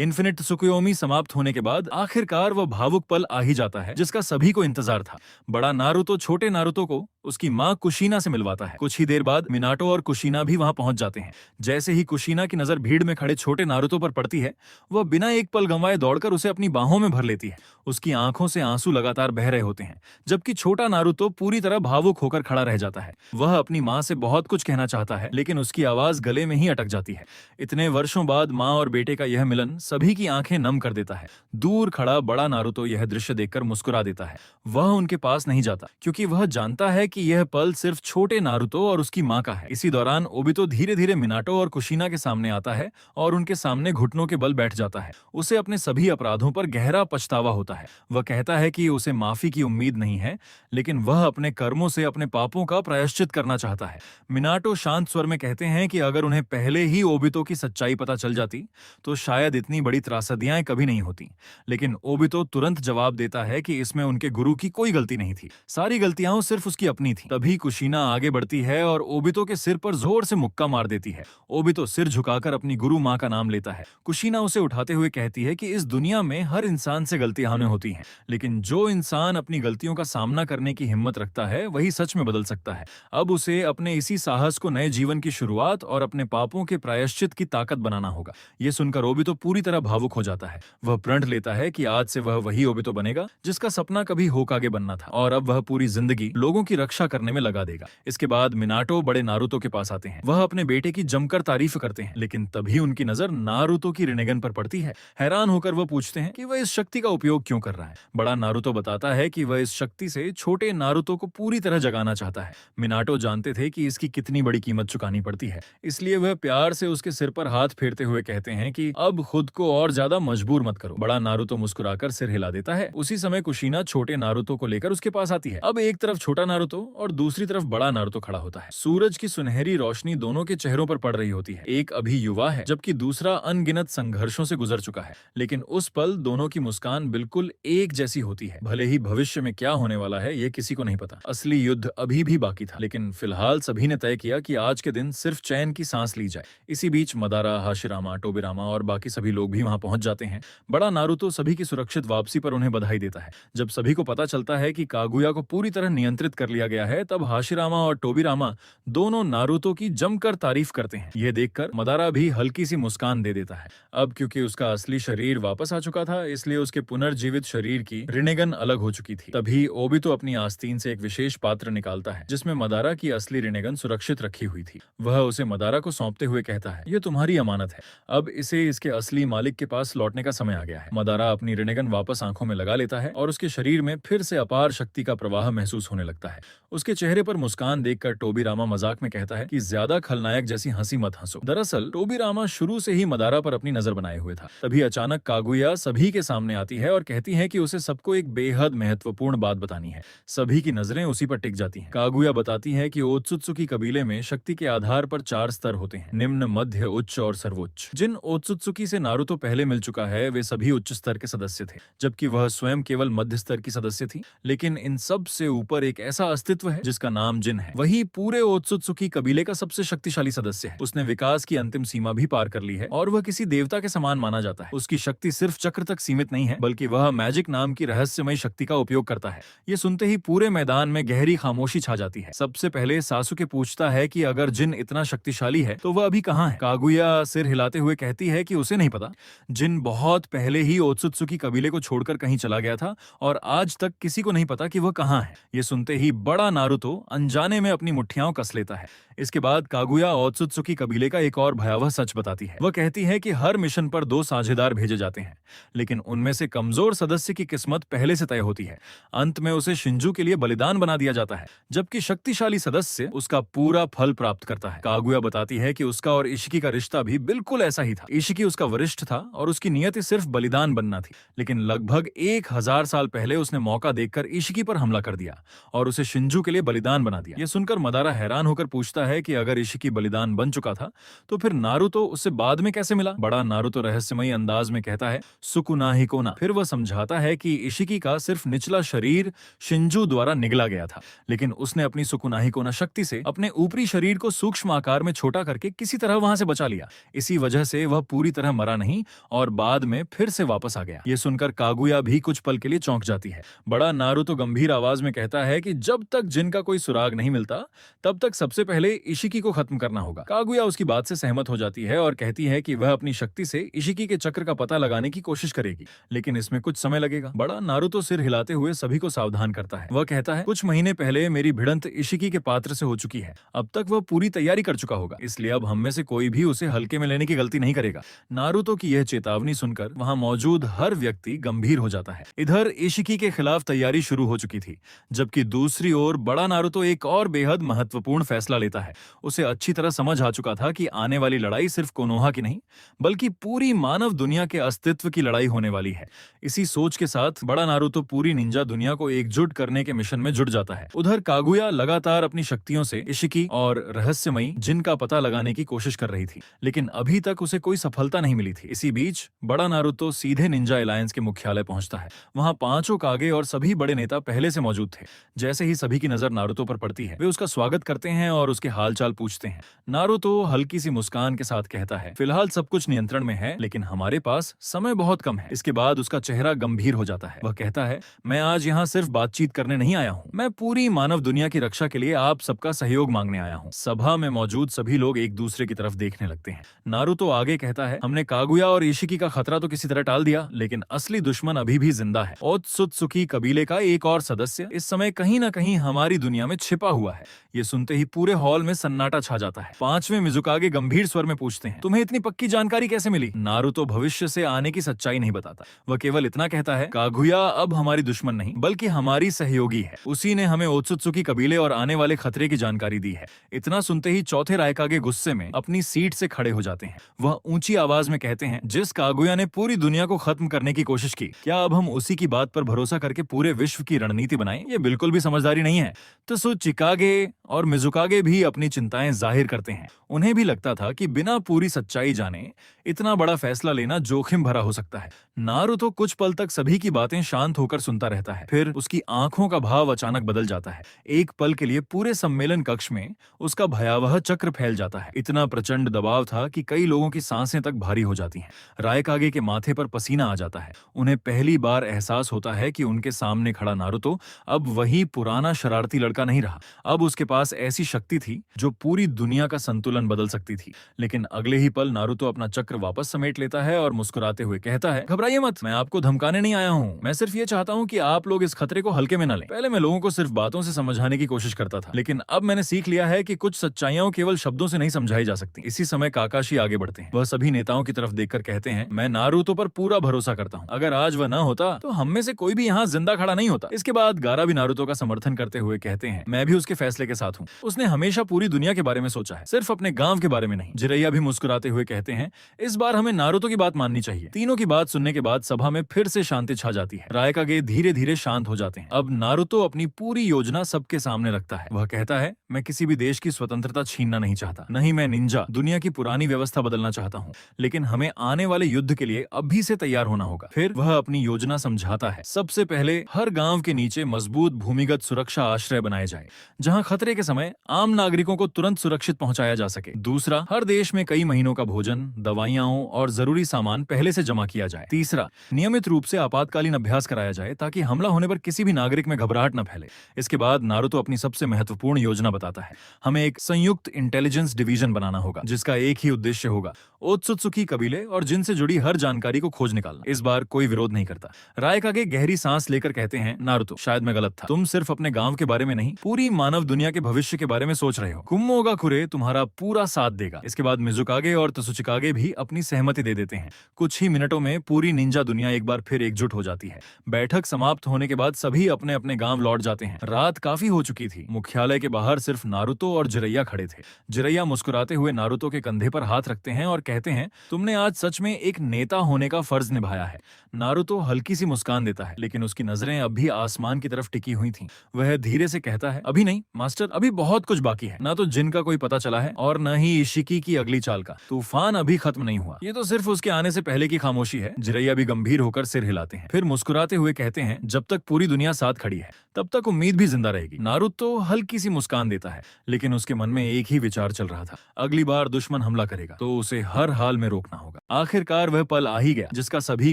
Infinite त्सुकुयोमी समाप्त होने के बाद आखिरकार वह भावुक पल आ ही जाता है जिसका सभी को इंतजार था। बड़ा नारुतो छोटे नारुतो को उसकी माँ कुशीना से मिलवाता है। कुछ ही देर बाद मिनाटो और कुशीना भी वहां पहुंच जाते हैं। जैसे ही कुशीना की नजर भीड़ में खड़े छोटे नारुतो पर पड़ती है, वह बिना एक पल गंवाए दौड़कर उसे अपनी बाहों में भर लेती है। उसकी आंखों से आंसू लगातार बह रहे होते हैं, जबकि छोटा नारुतो पूरी तरह भावुक होकर खड़ा रह जाता है। वह अपनी माँ से बहुत कुछ कहना चाहता है, लेकिन उसकी आवाज गले में ही अटक जाती है। इतने वर्षों बाद माँ और बेटे का यह मिलन सभी की आंखें नम कर देता है। दूर खड़ा बड़ा नारुतो यह दृश्य देखकर मुस्कुरा देता है। वह उनके पास नहीं जाता, क्योंकि वह जानता है कि यह पल सिर्फ छोटे नारुतो और उसकी माँ का है। इसी दौरान ओबितो धीरे धीरे मिनाटो और कुशीना के सामने आता है और उनके सामने घुटनों के बल बैठ जाता है। उसे अपने सभी अपराधों पर गहरा पछतावा होता है। वह कहता है कि उसे माफी की उम्मीद नहीं है, लेकिन वह अपने कर्मों से अपने पापों का प्रायश्चित करना चाहता है। मिनाटो शांत स्वर में कहते हैं कि अगर उन्हें पहले ही ओबितो की सच्चाई पता चल जाती तो शायद इतनी बड़ी त्रासदियां कभी नहीं होती। लेकिन ओबितो तुरंत जवाब देता है कि इसमें उनके गुरु की कोई गलती नहीं थी, सारी गलतियां सिर्फ उसकी अपनी थी। तभी कुशीना आगे बढ़ती है और ओबितो के सिर पर जोर से मुक्का मार देती है। ओबितो सिर झुकाकर अपनी गुरु माँ का नाम लेता है। कुशीना उसे उठाते हुए कहती है कि इस दुनिया में हर इंसान से गलतियां होती हैं, लेकिन जो इंसान अपनी गलतियों का सामना करने की हिम्मत रखता है वही सच में बदल सकता है। अब उसे अपने इसी साहस को नए जीवन की शुरुआत और अपने पापों के प्रायश्चित की ताकत बनाना होगा। यह सुनकर ओबितो पूरी तरह भावुक हो जाता है। वह प्रण लेता है कि आज से वह वही ओबितो बनेगा जिसका सपना कभी होकागे बनना था, और अब वह पूरी जिंदगी लोगों की रक्षा करने में लगा देगा। इसके बाद मिनाटो बड़े नारुतो के पास आते हैं। वह अपने बेटे की जमकर तारीफ करते हैं, लेकिन तभी उनकी नजर नारुतो की रिनेगन पर पड़ती है। हैरान होकर वह पूछते हैं कि वह इस शक्ति का उपयोग क्यों कर रहा है। बड़ा नारुतो बताता है कि वह इस शक्ति से छोटे नारुतो को पूरी तरह जगाना चाहता है। मिनाटो जानते थे कि इसकी कितनी बड़ी कीमत चुकानी पड़ती है, इसलिए वह प्यार से उसके सिर पर हाथ फेरते हुए कहते हैं कि अब खुद को और ज्यादा मजबूर मत करो। बड़ा नारुतो मुस्कुराकर सिर हिला देता है। उसी समय कुशीना छोटे नारुतो को लेकर उसके पास आती है। अब एक तरफ छोटा नारुतो और दूसरी तरफ बड़ा नारुतो खड़ा होता है। सूरज की सुनहरी रोशनी दोनों के चेहरों पर पड़ रही होती है। एक अभी युवा है, जबकि दूसरा अनगिनत संघर्षों से गुजर चुका है, लेकिन उस पल दोनों की मुस्कान बिल्कुल एक जैसी होती है। भले ही भविष्य में क्या होने वाला है ये किसी को नहीं पता, असली युद्ध अभी भी बाकी था, लेकिन फिलहाल सभी ने तय किया कि आज के दिन सिर्फ चैन की सांस ली जाए। इसी बीच मदारा, हाशिरामा, टोबिरामा और बाकी सभी लोग भी वहां पहुंच जाते हैं। बड़ा नारुतो सभी की सुरक्षित वापसी पर उन्हें बधाई देता है। जब सभी को पता चलता है कि कागुया को पूरी तरह नियंत्रित कर लिया गया है, तब हाशिरामा और टोबिरामा दोनों नारुतो की जमकर तारीफ करते हैं। यह देखकर मदारा भी हल्की सी मुस्कान दे देता है। अब क्योंकि उसका असली शरीर वापस आ चुका था, इसलिए उसके पुनर्जीवित शरीर की रिनेगन अलग हो चुकी थी। तभी ओबितो अपनी आस्तीन से एक विशेष पात्र निकालता है जिसमें मदारा की असली रिनेगन सुरक्षित रखी हुई थी। वह उसे मदारा को सौंपते हुए कहता है, यह तुम्हारी अमानत है, अब इसे इसके असली मालिक के पास लौटने का समय आ गया है। मदारा अपनी रिनेगन वापस आंखों में लगा लेता है और उसके शरीर में फिर से अपार शक्ति का प्रवाह महसूस होने लगता है। उसके चेहरे पर मुस्कान देखकर टोबिरामा मजाक में कहता है कि ज्यादा खलनायक जैसी हंसी मत हंसो। दरअसल टोबिरामा शुरू से ही मदारा पर अपनी नजर बनाए हुए था। तभी अचानक कागुया सभी के सामने आती है और कहती है कि उसे सबको एक बेहद महत्वपूर्ण बात बतानी है। सभी की नजरें उसी पर टिक जाती हैं। कागुया बताती है कि ओत्सुत्सुकी कबीले में शक्ति के आधार पर 4 स्तर होते हैं, निम्न, मध्य, उच्च और सर्वोच्च। जिन ओत्सुत्सुकी से नारुतो पहले मिल चुका है वे सभी उच्च स्तर के सदस्य थे, जबकि वह स्वयं केवल मध्य स्तर की सदस्य थी। लेकिन इन सब से ऊपर एक ऐसा अस्तित्व है जिसका नाम जिन है। वही पूरे ओत्सुत्सुकी कबीले का सबसे शक्तिशाली सदस्य है। उसने विकास की अंतिम सीमा भी पार कर ली है और वह किसी देवता के समान माना जाता है। उसकी शक्ति सिर्फ चक्र तक सीमित नहीं है, बल्कि वह मैजिक नाम की रहस्यमय शक्ति का उपयोग करता है। ये सुनते ही पूरे मैदान में गहरी खामोशी छा जाती है। सबसे पहले सासुके पूछता है कि अगर जिन इतना शक्तिशाली है तो वह अभी कहाँ है। कागुया सिर हिलाते हुए कहती है कि उसे नहीं पता। जिन बहुत पहले ही ओत्सुत्सुकी कबीले को छोड़कर कहीं चला गया था और आज तक किसी को नहीं पता कि वह कहाँ है। ये सुनते ही बड़ा नारुतो अनजाने में अपनी मुट्ठियां कस लेता है। इसके बाद कागुया ओत्सुत्सुकी कबीले का एक और भयावह सच बताती है। वह कहती है कि हर मिशन पर 2 साझेदार भेजे जाते हैं, लेकिन उनमें से कमजोर सदस्य की किस्मत पहले से तय होती है। अंत में उसे शिंजू के लिए बलिदान बना दिया जाता है, जबकि शक्तिशाली सदस्य उसका पूरा फल प्राप्त करता है। कागुया बताती है कि उसका और इशिकी का रिश्ता भी बिल्कुल ऐसा ही था। इशिकी उसका वरिष्ठ था और उसकी नियति सिर्फ बलिदान बनना थी, लेकिन लगभग 1000 साल पहले उसने मौका देखकर इशिकी पर हमला कर दिया और उसे शिंजू के लिए बलिदान बना दिया। यह सुनकर मदारा हैरान होकर पूछता है कि अगर इशिकी बलिदान बन चुका था तो फिर नारुतो उससे बाद में कैसे मिला। बड़ा नारुतो रहस्यमयी अंदाज में कहता है, सुकुनाही कोना। फिर वह समझाता है कि इशिकी का सिर्फ निचला शरीर शिंजू द्वारा निगला गया था, लेकिन उसने अपनी सुकुनाही कोना शक्ति से अपने ऊपरी शरीर को सूक्ष्म आकार में छोटा करके किसी तरह वहां से बचा लिया। इसी वजह से वह पूरी तरह मरा नहीं नहीं और बाद में फिर से वापस आ गया। ये सुनकर कागुया भी कुछ पल के लिए चौंक जाती है। बड़ा नारुतो गंभीर आवाज में कहता है कि जब तक जिन का कोई सुराग नहीं मिलता तब तक सबसे पहले इशिकी को खत्म करना होगा। कागुया उसकी बात से सहमत हो जाती है और कहती है कि वह अपनी शक्ति से इशिकी के चक्र का पता लगाने की कोशिश करेगी, लेकिन इसमें कुछ समय लगेगा। बड़ा नारुतो सिर हिलाते हुए सभी को सावधान करता है। वह कहता है, कुछ महीने पहले मेरी भिड़ंत इशिकी के पात्र से हो चुकी है। अब तक वह पूरी तैयारी कर चुका होगा, इसलिए अब हम में से कोई भी उसे हल्के में लेने की गलती नहीं करेगा। नारुतो की यह चेतावनी सुनकर वहां मौजूद हर व्यक्ति गंभीर हो जाता है। इधर इशिकी के खिलाफ तैयारी शुरू हो चुकी थी, जबकि दूसरी ओर बड़ा नारुतो एक और बेहद महत्वपूर्ण फैसला लेता है। उसे अच्छी तरह समझ आ चुका था कि आने वाली लड़ाई सिर्फ कोनोहा की नहीं बल्कि पूरी मानव दुनिया के अस्तित्व की लड़ाई होने वाली है। इसी सोच के साथ बड़ा नारुतो पूरी निंजा दुनिया को एकजुट करने के मिशन में जुट जाता है। उधर कागुया लगातार अपनी शक्तियों से इशिकी और रहस्यमयी जिन का पता लगाने की कोशिश कर रही थी, लेकिन अभी तक उसे कोई सफलता नहीं मिली थी। इसी बीच बड़ा नारुतो सीधे निंजा अलायंस के मुख्यालय पहुंचता है। वहां पांचों कागे और सभी बड़े नेता पहले से मौजूद थे। जैसे ही सभी की नजर नारुतो पर पड़ती है, वे उसका स्वागत करते हैं और उसके हालचाल पूछते हैं। नारुतो हल्की सी मुस्कान के साथ कहता है, फिलहाल सब कुछ नियंत्रण में है, लेकिन हमारे पास समय बहुत कम है। इसके बाद उसका चेहरा गंभीर हो जाता है। वह कहता है, मैं आज यहाँ सिर्फ बातचीत करने नहीं आया हूँ, मैं पूरी मानव दुनिया की रक्षा के लिए आप सबका सहयोग मांगने आया हूँ। सभा में मौजूद सभी लोग एक दूसरे की तरफ देखने लगते हैं। नारुतो आगे कहता है, हमने कागुया और इशिकी का खतरा तो किसी तरह टाल दिया, लेकिन असली दुश्मन अभी भी जिंदा है। ओत्सुत्सुकी कबीले का एक और सदस्य इस समय कहीं न कहीं हमारी दुनिया में छिपा हुआ है। ये सुनते ही पूरे हॉल में सन्नाटा छा जाता है। पांचवें मिजुकागे गंभीर स्वर में पूछते हैं, तुम्हें इतनी पक्की जानकारी कैसे मिली? नारुतो भविष्य से आने की सच्चाई नहीं बताता। वह केवल इतना कहता है, कागुया अब हमारी दुश्मन नहीं बल्कि हमारी सहयोगी है। उसी ने हमें ओत्सुत्सुकी कबीले और आने वाले खतरे की जानकारी दी है। इतना सुनते ही चौथे रायकागे गुस्से में अपनी सीट से खड़े हो जाते हैं। वह ऊंची आवाज में कहते हैं, जिस कागुया ने पूरी दुनिया को खत्म करने की कोशिश की, क्या अब हम उसी की बात पर भरोसा करके पूरे विश्व की रणनीति बनाएं? ये बिल्कुल भी समझदारी नहीं है। त्सुचिकागे और मिजुकागे भी अपनी चिंताएं जाहिर करते हैं। उन्हें भी लगता था कि बिना पूरी सच्चाई जाने इतना बड़ा फैसला लेना जोखिम भरा हो सकता है। नारुतो कुछ पल तक सभी की बातें शांत होकर सुनता रहता है, फिर उसकी आंखों का भाव अचानक बदल जाता है। एक पल के लिए पूरे सम्मेलन कक्ष में उसका भयावह चक्र फैल जाता है। इतना प्रचंड दबाव था कि कई लोगों की सांसें तक भारी हो जाती हैं। रायकागे के माथे पर पसीना आ जाता है। उन्हें पहली बार एहसास होता है कि उनके सामने खड़ा नारुतो अब वही पुराना शरारती लड़का नहीं रहा। अब उसके पास ऐसी शक्ति थी जो पूरी दुनिया का संतुलन बदल सकती थी। लेकिन अगले ही पल नारुतो अपना चक्र वापस समेट लेता है और मुस्कुराते हुए कहता है, घबराइए मत, मैं आपको धमकाने नहीं आया हूँ। मैं सिर्फ ये चाहता हूँ कि आप लोग इस खतरे को हल्के में न लें। पहले मैं लोगों को सिर्फ बातों से समझाने की कोशिश करता था, लेकिन अब मैंने सीख लिया है कि कुछ सच्चाइयां केवल शब्दों से नहीं समझाई जा सकती। इसी समय काकाशी आगे बढ़ते हैं। वह सभी नेताओं की तरफ देखकर कहते हैं, मैं नारुतो पर पूरा भरोसा करता हूँ। अगर आज वह न होता तो हम में से कोई भी यहाँ जिंदा खड़ा नहीं होता। इसके बाद गारा भी नारुतो का समर्थन करते हुए कहते हैं, मैं भी उसके फैसले के साथ हूँ। उसने हमेशा पूरी दुनिया के बारे में सोचा है, सिर्फ अपने गांव के बारे में नहीं। जिरैया भी मुस्कुराते हुए कहते हैं, इस बार हमें नारुतो की बात माननी चाहिए। तीनों की बात सुनने के बाद सभा में फिर से शांति छा जाती है। रायकागे धीरे धीरे शांत हो जाते हैं। अब नारुतो अपनी पूरी योजना सबके सामने रखता है। वह कहता है, मैं किसी भी देश की स्वतंत्रता छीनना नहीं चाहता, नहीं मैं निंजा दुनिया की पुरानी व्यवस्था बदलना चाहता हूँ, लेकिन हमें आने वाले युद्ध के लिए अभी से तैयार होना होगा। फिर वह अपनी योजना समझाता है। सबसे पहले हर गांव के नीचे मजबूत भूमिगत सुरक्षा आश्रय बनाए जाए, जहां खतरे के समय आम नागरिकों को तुरंत सुरक्षित पहुंचाया जा सके। दूसरा, हर देश में कई महीनों का भोजन, दवाइयां और जरूरी सामान पहले से जमा किया जाए। तीसरा, नियमित रूप से आपातकालीन अभ्यास कराया जाए ताकि हमला होने पर किसी भी नागरिक में घबराहट न फैले। इसके बाद नारुतो अपनी सबसे महत्वपूर्ण योजना बताता है। हमें एक संयुक्त इंटेलिजेंस डिवीजन बनाना होगा, जिसका एक ही उद्देश्य होगा, ओत्सुत्सुकी कबीले और जिनसे जुड़ी हर जानकारी को खोज निकालना। इस बार कोई विरोध नहीं करता। रायकागे गहरी सांस लेकर कहते हैं, नारुतो, शायद मैं गलत था। तुम सिर्फ अपने गांव के बारे में नहीं, पूरी मानव दुनिया के भविष्य के बारे में सोच रहे हो। कुमोगाकुरे तुम्हारा पूरा साथ देगा। इसके बाद मिजुकागे और त्सुचिकागे भी अपनी सहमति दे देते हैं। कुछ ही मिनटों में पूरी निंजा दुनिया एक बार फिर एकजुट हो जाती है। बैठक समाप्त होने के बाद सभी अपने अपने गांव लौट जाते हैं। रात काफी हो चुकी थी। मुख्यालय के बाहर सिर्फ नारुतो और जिरैया खड़े थे। जिरैया मुस्कुराते हुए नारुतो के कंधे पर हाथ रखते हैं और कहते हैं, तुमने आज सच में एक नेता होने का फर्ज निभाया है। नारुतो हल्की सी मुस्कान देता है, लेकिन उसकी नजरें अब भी आसमान की तरफ टिकी हुई थीं। वह धीरे से कहता है, अभी नहीं मास्टर, अभी बहुत कुछ बाकी है। ना तो जिन का कोई पता चला है और न ही इशिकी की अगली चाल का। तूफान अभी खत्म नहीं हुआ, ये तो सिर्फ उसके आने से पहले की खामोशी है। जिरैया भी गंभीर होकर सिर हिलाते हैं, फिर मुस्कुराते हुए कहते हैं, जब तक पूरी दुनिया साथ खड़ी है तब तक उम्मीद भी जिंदा रहेगी। नारुतो हल्की सी मुस्कान देता है, लेकिन उसके मन में एक ही विचार चल रहा था, अगली बार दुश्मन हमला करेगा तो उसे हर हाल में रोकना होगा। आखिरकार वह पल आ ही गया जिसका सभी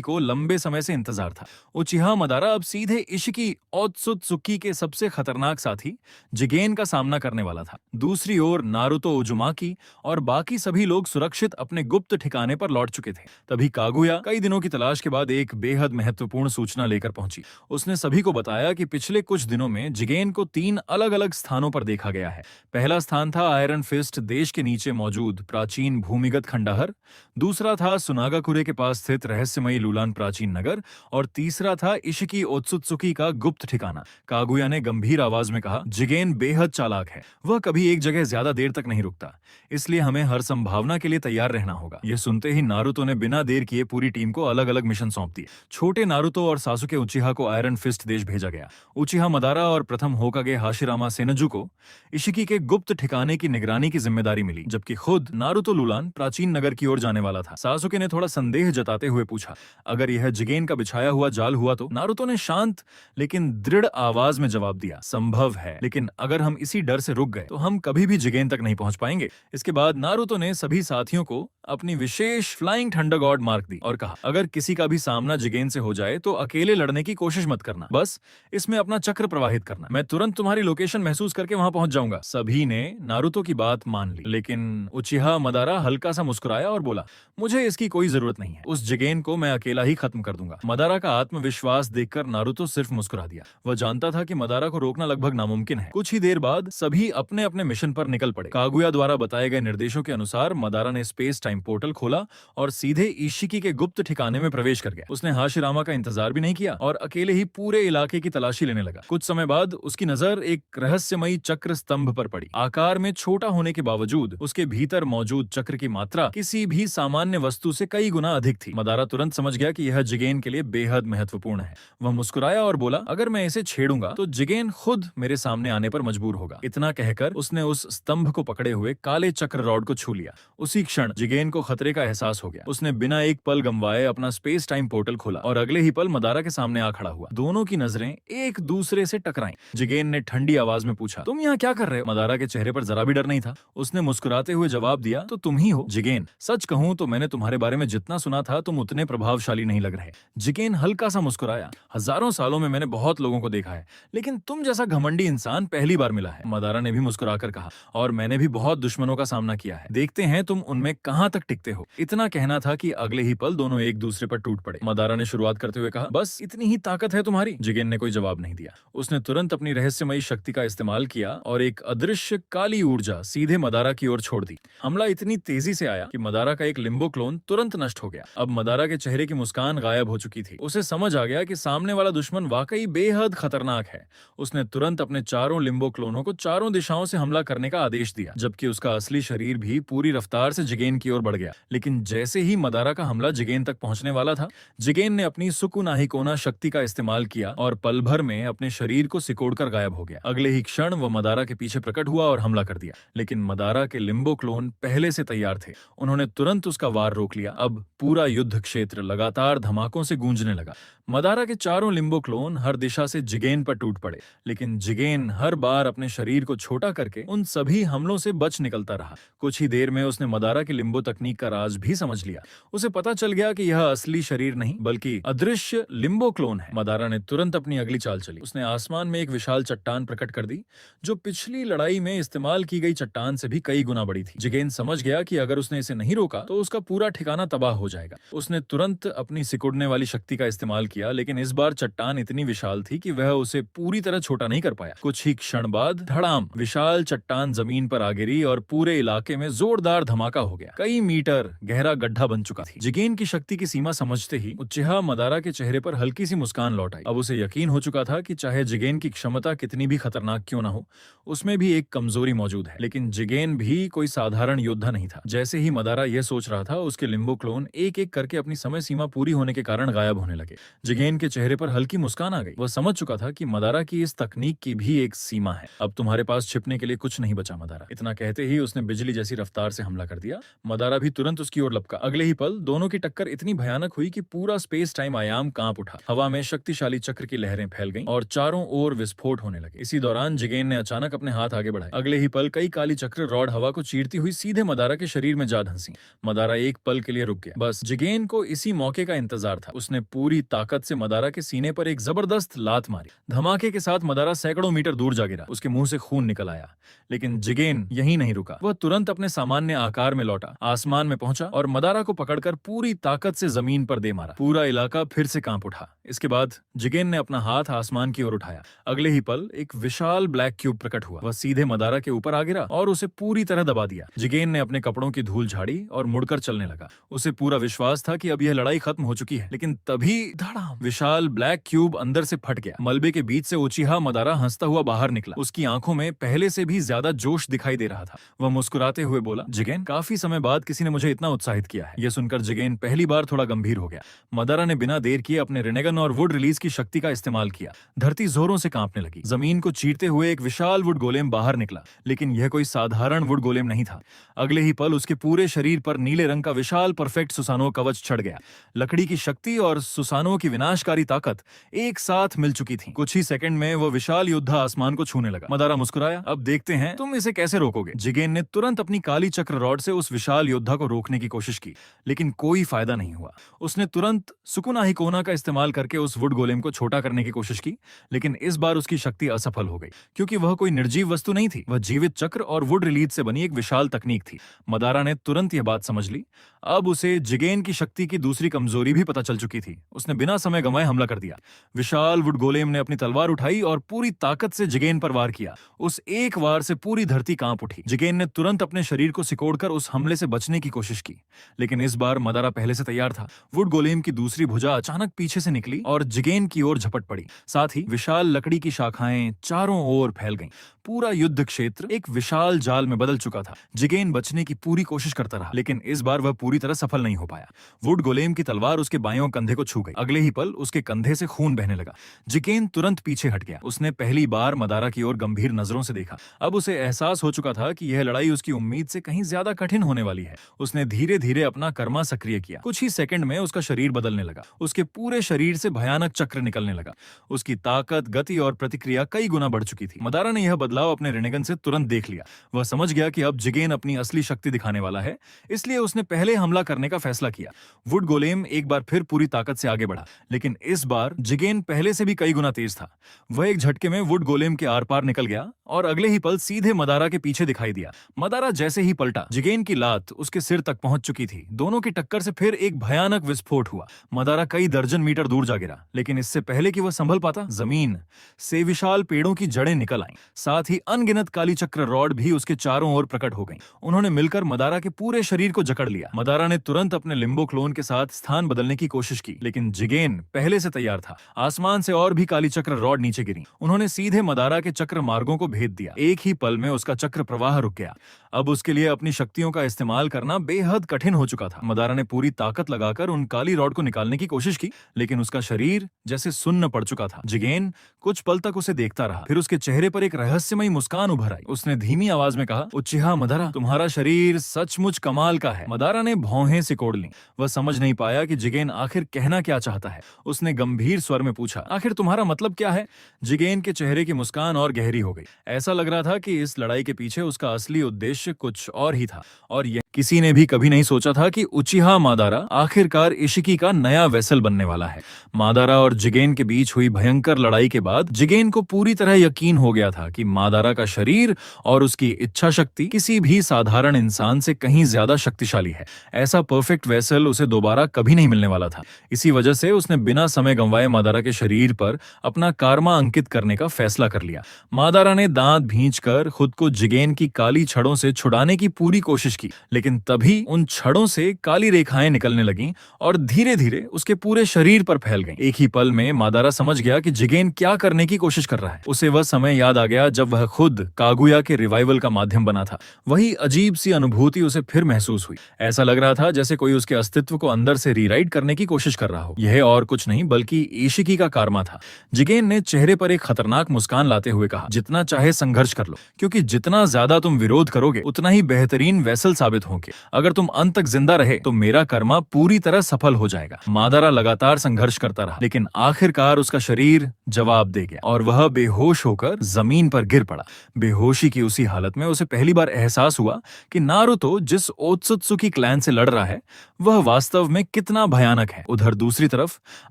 को लंबे समय से इंतजार था। उचिहा मदारा अब सीधे इशिकी ओत्सुत्सुकी के सबसे खतरनाक साथी जिगेन का सामना करने वाला था। दूसरी ओर नारुतो उजुमाकी और बाकी सभी लोग सुरक्षित अपने गुप्त ठिकाने पर लौट चुके थे। तभी कागुया कई दिनों की तलाश के बाद एक बेहद महत्वपूर्ण सूचना लेकर पहुंची। उसने सभी को बताया कि पिछले कुछ दिनों में जिगेन को 3 अलग-अलग स्थानों पर देखा गया है। पहला स्थान था आयरन फिस्ट देश के नीचे मौजूद प्राचीन भूमिगत खंडहर, दूसरा था सुनागाकुरे के पास स्थित रहस्यमयी लूलान प्राचीन नगर, और तीसरा था इशिकी ओत्सुत्सुकी का गुप्त ठिकाना। कागुया ने गंभीर आवाज में कहा, जिगेन बेहद चालाक है, वह कभी एक जगह ज्यादा देर तक नहीं रुकता, इसलिए हमें हर संभावना के लिए तैयार रहना होगा। यह सुनते ही नारुतो ने बिना देर किए पूरी टीम को अलग अलग मिशन सौंप दिए। छोटे नारुतो और सासुके उचिहा को आयरन फिस्ट देश भेजा गया। उचिहा मदारा और प्रथम होकागे हाशिरामा सेनजू को इशिकी के गुप्त ठिकाने की निगरानी की जिम्मेदारी मिली, जबकि खुद नारुतो लूलान प्राचीन नगर की ओर जाने वाला था। सासुके ने थोड़ा संदेह जताते हुए पूछा, अगर यह जिगेन का बिछाया हुआ जाल हुआ तो? नारुतो ने शांत लेकिन दृढ़ आवाज में जवाब दिया, संभव है, लेकिन अगर हम इसी डर से रुक गए तो हम कभी भी जिगेन तक नहीं पहुंच पाएंगे। इसके बाद नारुतो ने सभी साथियों को अपनी विशेष flying thunder God mark the और कहा, अगर किसी का भी सामना जिगेन से हो जाए तो अकेले लड़ने की कोशिश मत करना, बस इसमें अपना चक्र प्रवाहित करना। मैं तुरंत तुम्हारी लोकेशन महसूस करके वहां पहुंच जाऊंगा। सभी ने नारुतो की बात मान ली, लेकिन उचिहा मदारा हल्का सा मुस्कुराया और बोला, मुझे इसकी कोई जरूरत नहीं है, उस जिगेन को मैं अकेला ही खत्म कर दूंगा। मदारा का आत्मविश्वास देखकर नारुतो सिर्फ मुस्कुरा दिया। वह जानता था कि मदारा को रोकना लगभग नामुमकिन है। कुछ ही देर बाद सभी अपने अपने मिशन पर निकल पड़े। कागुया द्वारा बताए गए निर्देशों के अनुसार मदारा ने स्पेस टाइम पोर्टल खोला और सीधे इशिकी के गुप्त ठिकाने में प्रवेश कर गया। उसने हाशिरामा का इंतजार भी नहीं किया और अकेले ही पूरे इलाके की तलाशी लेने लगा। कुछ समय बाद उसकी नजर एक रहस्यमयी चक्र स्तंभ पर पड़ी। आकार में छोटा होने के बावजूद उसके भीतर मौजूद चक्र की मात्रा किसी भी सामान्य वस्तु से कई गुना अधिक थी। मदारा तुरंत समझ गया कि यह जिगेन के लिए बेहद महत्वपूर्ण है। वह मुस्कुराया और बोला, अगर मैं इसे छेड़ूंगा तो जिगेन खुद मेरे सामने आने पर मजबूर होगा। इतना कहकर उसने उस स्तंभ को पकड़े हुए काले चक्र रॉड को छू लिया। उसी क्षण जिगेन को खतरे का एहसास हो गया। उसने बिना एक पल गंवाए अपना स्पेस टाइम पोर्टल खोला और अगले ही पल मदारा के सामने आ खड़ा हुआ। दोनों की नजरें एक दूसरे से टकराईं। जिगेन ने ठंडी आवाज में पूछा, तुम यहाँ क्या कर रहे हो? मदारा के चेहरे पर जरा भी डर नहीं था। उसने मुस्कुराते हुए जवाब दिया, तो तुम ही हो जिगेन। सच कहूं तो मैंने तुम्हारे बारे में जितना सुना था तुम उतने प्रभावशाली नहीं लग रहे। जिगेन हल्का सा मुस्कुराया, हजारों सालों में मैंने बहुत लोगों को देखा है, लेकिन तुम जैसा घमंडी इंसान पहली बार मिला है। मदारा ने भी मुस्कुराकर कहा, और मैंने भी बहुत दुश्मनों का सामना किया है, देखते हैं तुम उनमें कहां तक टिकते हो। इतना कहना था कि अगले ही पल दोनों एक दूसरे पर टूट पड़े। मदारा ने शुरुआत करते हुए कहा, बस इतनी ही ताकत है तुम्हारी? जिगेन ने कोई जवाब नहीं दिया। उसने तुरंत अपनी रहस्यमयी शक्ति का इस्तेमाल किया और एक अदृश्य काली ऊर्जा सीधे मदारा की ओर छोड़ दी। हमला इतनी तेजी से आया कि मदारा का एक लिम्बो क्लोन तुरंत नष्ट हो गया। अब मदारा के चेहरे की मुस्कान गायब हो चुकी थी। उसे समझ आ गया कि सामने वाला दुश्मन वाकई बेहद खतरनाक है। उसने तुरंत अपने चारों लिम्बो क्लोनों को चारों दिशाओं से हमला करने का आदेश दिया, जबकि उसका असली शरीर भी पूरी रफ्तार से जिगेन की ओर बढ़ गया। लेकिन जैसे ही मदारा का हमला जिगेन तक पहुंचने वाला था, जिगेन ने अपनी सुकुनाहिकोना शक्ति का इस्तेमाल किया और पल भर में अपने शरीर को सिकोड़कर गायब हो गया। अगले ही क्षण वह मदारा के पीछे प्रकट हुआ और हमला कर दिया, लेकिन मदारा के लिम्बो क्लोन पहले से तैयार थे। उन्होंने तुरंत उसका वार रोक लिया। अब पूरा युद्ध क्षेत्र लगातार धमाकों से गूंजने लगा। मदारा के चारों लिम्बो क्लोन हर दिशा से जिगेन पर टूट पड़े, लेकिन जिगेन हर बार अपने शरीर को छोटा करके उन सभी हमलों से बच निकलता रहा। कुछ ही देर में उसने मदारा की लिम्बो तकनीक का राज भी समझ लिया। उसे पता चल गया कि यह असली शरीर नहीं बल्कि अदृश्य लिम्बो क्लोन है। मदारा ने तुरंत अपनी अगली चाल चली। उसने आसमान में एक विशाल चट्टान प्रकट कर दी, जो पिछली लड़ाई में इस्तेमाल की गई चट्टान से भी कई गुना बड़ी थी। जिगेन समझ गया कि अगर उसने इसे नहीं रोका तो उसका पूरा ठिकाना तबाह हो जाएगा। उसने तुरंत अपनी सिकुड़ने वाली शक्ति का इस्तेमाल किया, लेकिन इस बार चट्टान इतनी विशाल थी कि वह उसे पूरी तरह छोटा नहीं कर पाया। कुछ ही क्षण बाद धड़ाम, विशाल चट्टान जमीन पर आ गिरी और पूरे इलाके में जोरदार धमाका हो गया। कई मीटर गहरा गड्ढा बन चुका था। जिगेन की शक्ति की सीमा समझते ही उचिहा मदारा के चेहरे पर हल्की सी मुस्कान लौट आई। अब उसे यकीन हो चुका था कि चाहे जिगेन की क्षमता कितनी भी खतरनाक क्यों ना हो, उसमें भी एक कमजोरी मौजूद है। लेकिन जिगेन भी कोई साधारण योद्धा नहीं था। जैसे ही मदारा यह सोच रहा था, उसके लिम्बो क्लोन एक एक करके अपनी समय सीमा पूरी होने के कारण गायब होने लगे। जिगेन के चेहरे पर हल्की मुस्कान आ गई। वह समझ चुका था कि मदारा की इस तकनीक की भी एक सीमा है। अब तुम्हारे पास छिपने के लिए कुछ नहीं बचा मदारा। इतना कहते ही उसने बिजली जैसी रफ्तार से हमला कर दिया। मदारा मादारा भी तुरंत उसकी ओर लपका। अगले ही पल दोनों की टक्कर इतनी भयानक हुई कि पूरा स्पेस टाइम आयाम कांप उठा। हवा में शक्तिशाली चक्र की लहरें फैल गईं और चारों ओर विस्फोट होने लगे। इसी दौरान जिगेन ने अचानक अपने हाथ आगे बढ़ाए। अगले ही पल कई काली चक्र रॉड हवा को चीरती हुई सीधे मदारा के शरीर में जा धंसी। मदारा एक पल के लिए रुक गया। बस जिगेन को इसी मौके का इंतजार था। उसने पूरी ताकत से मदारा के सीने पर एक जबरदस्त लात मारी। धमाके के साथ मदारा सैकड़ों मीटर दूर जा गिरा। उसके मुंह से खून निकल आया, लेकिन जिगेन यहीं नहीं रुका। वह तुरंत अपने सामान्य आकार में लौटा, आसमान में पहुंचा और मदारा को पकड़कर पूरी ताकत से जमीन पर दे मारा। पूरा इलाका फिर से कांप उठा। इसके बाद जिगेन ने अपना हाथ आसमान की ओर उठाया। अगले ही पल एक विशाल ब्लैक क्यूब प्रकट हुआ। वह सीधे मदारा के ऊपर आ गिरा और उसे पूरी तरह दबा दिया। जिगेन ने अपने कपड़ों की धूल झाड़ी और मुड़कर चलने लगा। उसे पूरा विश्वास था कि अब यह लड़ाई खत्म हो चुकी है, लेकिन तभी धड़ाम, विशाल ब्लैक क्यूब अंदर से फट गया। मलबे के बीच से उचिहा मदारा हंसता हुआ बाहर निकला। उसकी आंखों में पहले से भी ज्यादा जोश दिखाई दे रहा था। वह मुस्कुराते हुए बोला, जिगेन, काफी समय बाद किसी ने मुझे इतना उत्साहित किया है। यह सुनकर जिगेन पहली बार थोड़ा गंभीर हो गया। मदारा ने बिना देर किए अपने रेनेगन और वुड रिलीज की शक्ति का इस्तेमाल किया। धरती जोरों से कांपने लगी। जमीन को चीरते हुए एक विशाल वुड गोलेम बाहर निकला, लेकिन यह कोई साधारण वुड गोलेम नहीं था। अगले ही पल उसके पूरे शरीर पर नीले रंग का विशाल परफेक्ट सुसानो कवच चढ़ गया। लकड़ी की शक्ति और सुसानो की विनाशकारी ताकत एक साथ मिल चुकी थी। कुछ ही सेकंड में वह विशाल योद्धा आसमान को छूने लगा। मदारा मुस्कुराया, अब देखते हैं तुम इसे कैसे रोकोगे। जिगेन ने तुरंत अपनी काली चक्र रॉड से उस विशाल योद्धा को रोकने की कोशिश की, लेकिन कोई फायदा नहीं हुआ। उसने तुरंत सुकुना हिकोना का इस्तेमाल करके उस वुड गोलेम को छोटा करने की कोशिश की, लेकिन इस बार उसकी शक्ति असफल हो गई, क्योंकि वह कोई निर्जीव वस्तु नहीं थी। वह जीवित चक्र और वुड रिलीज से बनी एक विशाल तकनीक थी। मदारा ने तुरंत यह बात समझ ली। अब उसे जिगेन की शक्ति की दूसरी कमजोरी भी पता चल चुकी थी। उसने बिना समय गंवाए हमला कर दिया। विशाल वुड गोलेम ने अपनी तलवार उठाई और पूरी ताकत से जिगेन पर वार किया। उस एक वार से पूरी धरती कांप उठी। जिगेन ने तुरंत अपने शरीर को सिकोड़कर उस हमले से बचने की कोशिश की, लेकिन इस बार मदारा पहले से तैयार था। वुड गोलेम की दूसरी भुजा अचानक पीछे से निकली और जिगेन की ओर झपट पड़ी। साथ ही विशाल लकड़ी की शाखाएं चारों ओर फैल गईं। पूरा युद्ध क्षेत्र एक विशाल जाल में बदल चुका था। जिगेन बचने की पूरी कोशिश करता रहा, लेकिन इस बार वह पूरी तरह सफल नहीं हो पाया। वुड गोलेम की तलवार उसके बायों कंधे को छू गई। अगले ही पल उसके कंधे से खून बहने लगा। जिगेन तुरंत पीछे हट गया। उसने पहली बार मदारा की ओर गंभीर नजरों से देखा। अब उसे एहसास हो चुका था कि यह लड़ाई उसकी उम्मीद से कहीं ज्यादा कठिन होने वाली है। उसने धीरे धीरे अपना कर्मा सक्रिय किया। कुछ ही सेकंड में उसका शरीर बदलने लगा। उसके पूरे शरीर से भयानक चक्र निकलने लगा। उसकी ताकत, गति और प्रतिक्रिया कई गुना बढ़ चुकी थी। मदारा ने यह बदलाव अपने रेनेगन से तुरंत देख लिया। वह समझ गया कि अब जिगेन अपनी असली शक्ति दिखाने वाला है, इसलिए उसने पहले हमला करने का फैसला किया। वुड गोलेम एक बार फिर पूरी ताकत से आगे बढ़ा, लेकिन इस बार जिगेन पहले से भी कई गुना तेज था। वह एक झटके में वुड गोलेम के आर पार निकल गया और अगले ही पल सीधे मदारा के पीछे दिखाई दिया। मदारा जैसे ही पलटा, जिगेन की लात उसके सिर तक पहुंच चुकी थी। दोनों की टक्कर से फिर एक भयानक विस्फोट हुआ। मदारा कई दर्जन मीटर दूर जा गिरा, लेकिन इससे पहले कि वह संभल पाता, जमीन से विशाल पेड़ों की जड़ें निकल आईं। साथ ही अनगिनत काली चक्र रॉड भी उसके चारों ओर प्रकट हो गईं। उन्होंने मिलकर मदारा के पूरे शरीर को जकड़ लिया। मदारा ने तुरंत अपने लिम्बो क्लोन के साथ स्थान बदलने की कोशिश की, लेकिन जिगेन पहले से तैयार था। आसमान से और भी काली चक्र रॉड नीचे गिरी। उन्होंने सीधे मदारा के चक्र मार्गों को भेद दिया। एक ही पल में उसका चक्र प्रवाह रुक गया। अब उसके लिए अपनी शक्तियों का इस्तेमाल करना बेहद कठिन हो चुका था। मदारा ने पूरी ताकत लगाकर उन काली रॉड को निकालने की कोशिश की, लेकिन उसका शरीर जैसे सुन्न पड़ चुका था। जिगेन कुछ पल तक उसे देखता रहा, फिर उसके चेहरे पर एक रहस्यमयी मुस्कान उभर आई। उसने धीमी आवाज में कहा, उचिहा मदारा, तुम्हारा शरीर सचमुच कमाल का है। मदारा ने भौहें सिकोड़ ली। वह समझ नहीं पाया कि जिगेन आखिर कहना क्या चाहता है। उसने गंभीर स्वर में पूछा, आखिर तुम्हारा मतलब क्या है? जिगेन के चेहरे की मुस्कान और गहरी हो गई। ऐसा लग रहा था कि इस लड़ाई के पीछे उसका असली उद्देश्य कुछ और ही था, और यह किसी ने भी कभी नहीं सोचा था कि उचिहा मादारा आखिरकार इशिकी का नया वेसल बनने वाला है। मादारा और जिगेन के बीच हुई भयंकर लड़ाई के बाद जिगेन को पूरी तरह यकीन हो गया था कि मादारा का शरीर और उसकी इच्छा शक्ति किसी भी साधारण इंसान से कहीं ज्यादा शक्तिशाली है। ऐसा परफेक्ट वेसल उसे दोबारा कभी नहीं मिलने वाला था। इसी वजह से उसने बिना समय गंवाए मादारा के शरीर पर अपना कारमा अंकित करने का फैसला कर लिया। मादारा ने दांत भींचकर खुद को जिगेन की काली छड़ों से छुड़ाने की पूरी कोशिश की, लेकिन तभी उन छड़ों से काली रेखाएं निकलने लगीं और धीरे धीरे उसके पूरे शरीर पर फैल गईं। एक ही पल में मादारा समझ गया कि जिगेन क्या करने की कोशिश कर रहा है। उसे वह समय याद आ गया जब वह खुद कागुया के रिवाइवल का माध्यम बना था। वही अजीब सी अनुभूति उसे फिर महसूस हुई। ऐसा लगा लग रहा था जैसे कोई उसके अस्तित्व को अंदर से रीराइट करने की कोशिश कर रहा हो। यह और कुछ नहीं बल्कि इशिकी का कारमा था। जिगेन ने चेहरे पर एक खतरनाक मुस्कान लाते हुए कहा, जितना चाहे संघर्ष कर लो, क्योंकि जितना ज्यादा तुम विरोध करोगे उतना ही बेहतरीन वेसल साबित होंगे। अगर तुम अंत तक जिंदा रहे तो मेरा कर्मा पूरी तरह सफल हो जाएगा। मादारा लगातार संघर्ष करता रहा, लेकिन आखिरकार उसका शरीर जवाब दे गया और वह बेहोश होकर जमीन पर गिर पड़ा। बेहोशी की उसी हालत में उसे पहली बार एहसास हुआ कि नारुतो जिस ओत्सुत्सुकी क्लैन से लड़ रहा है वह वास्तव में कितना भयानक है। उधर दूसरी तरफ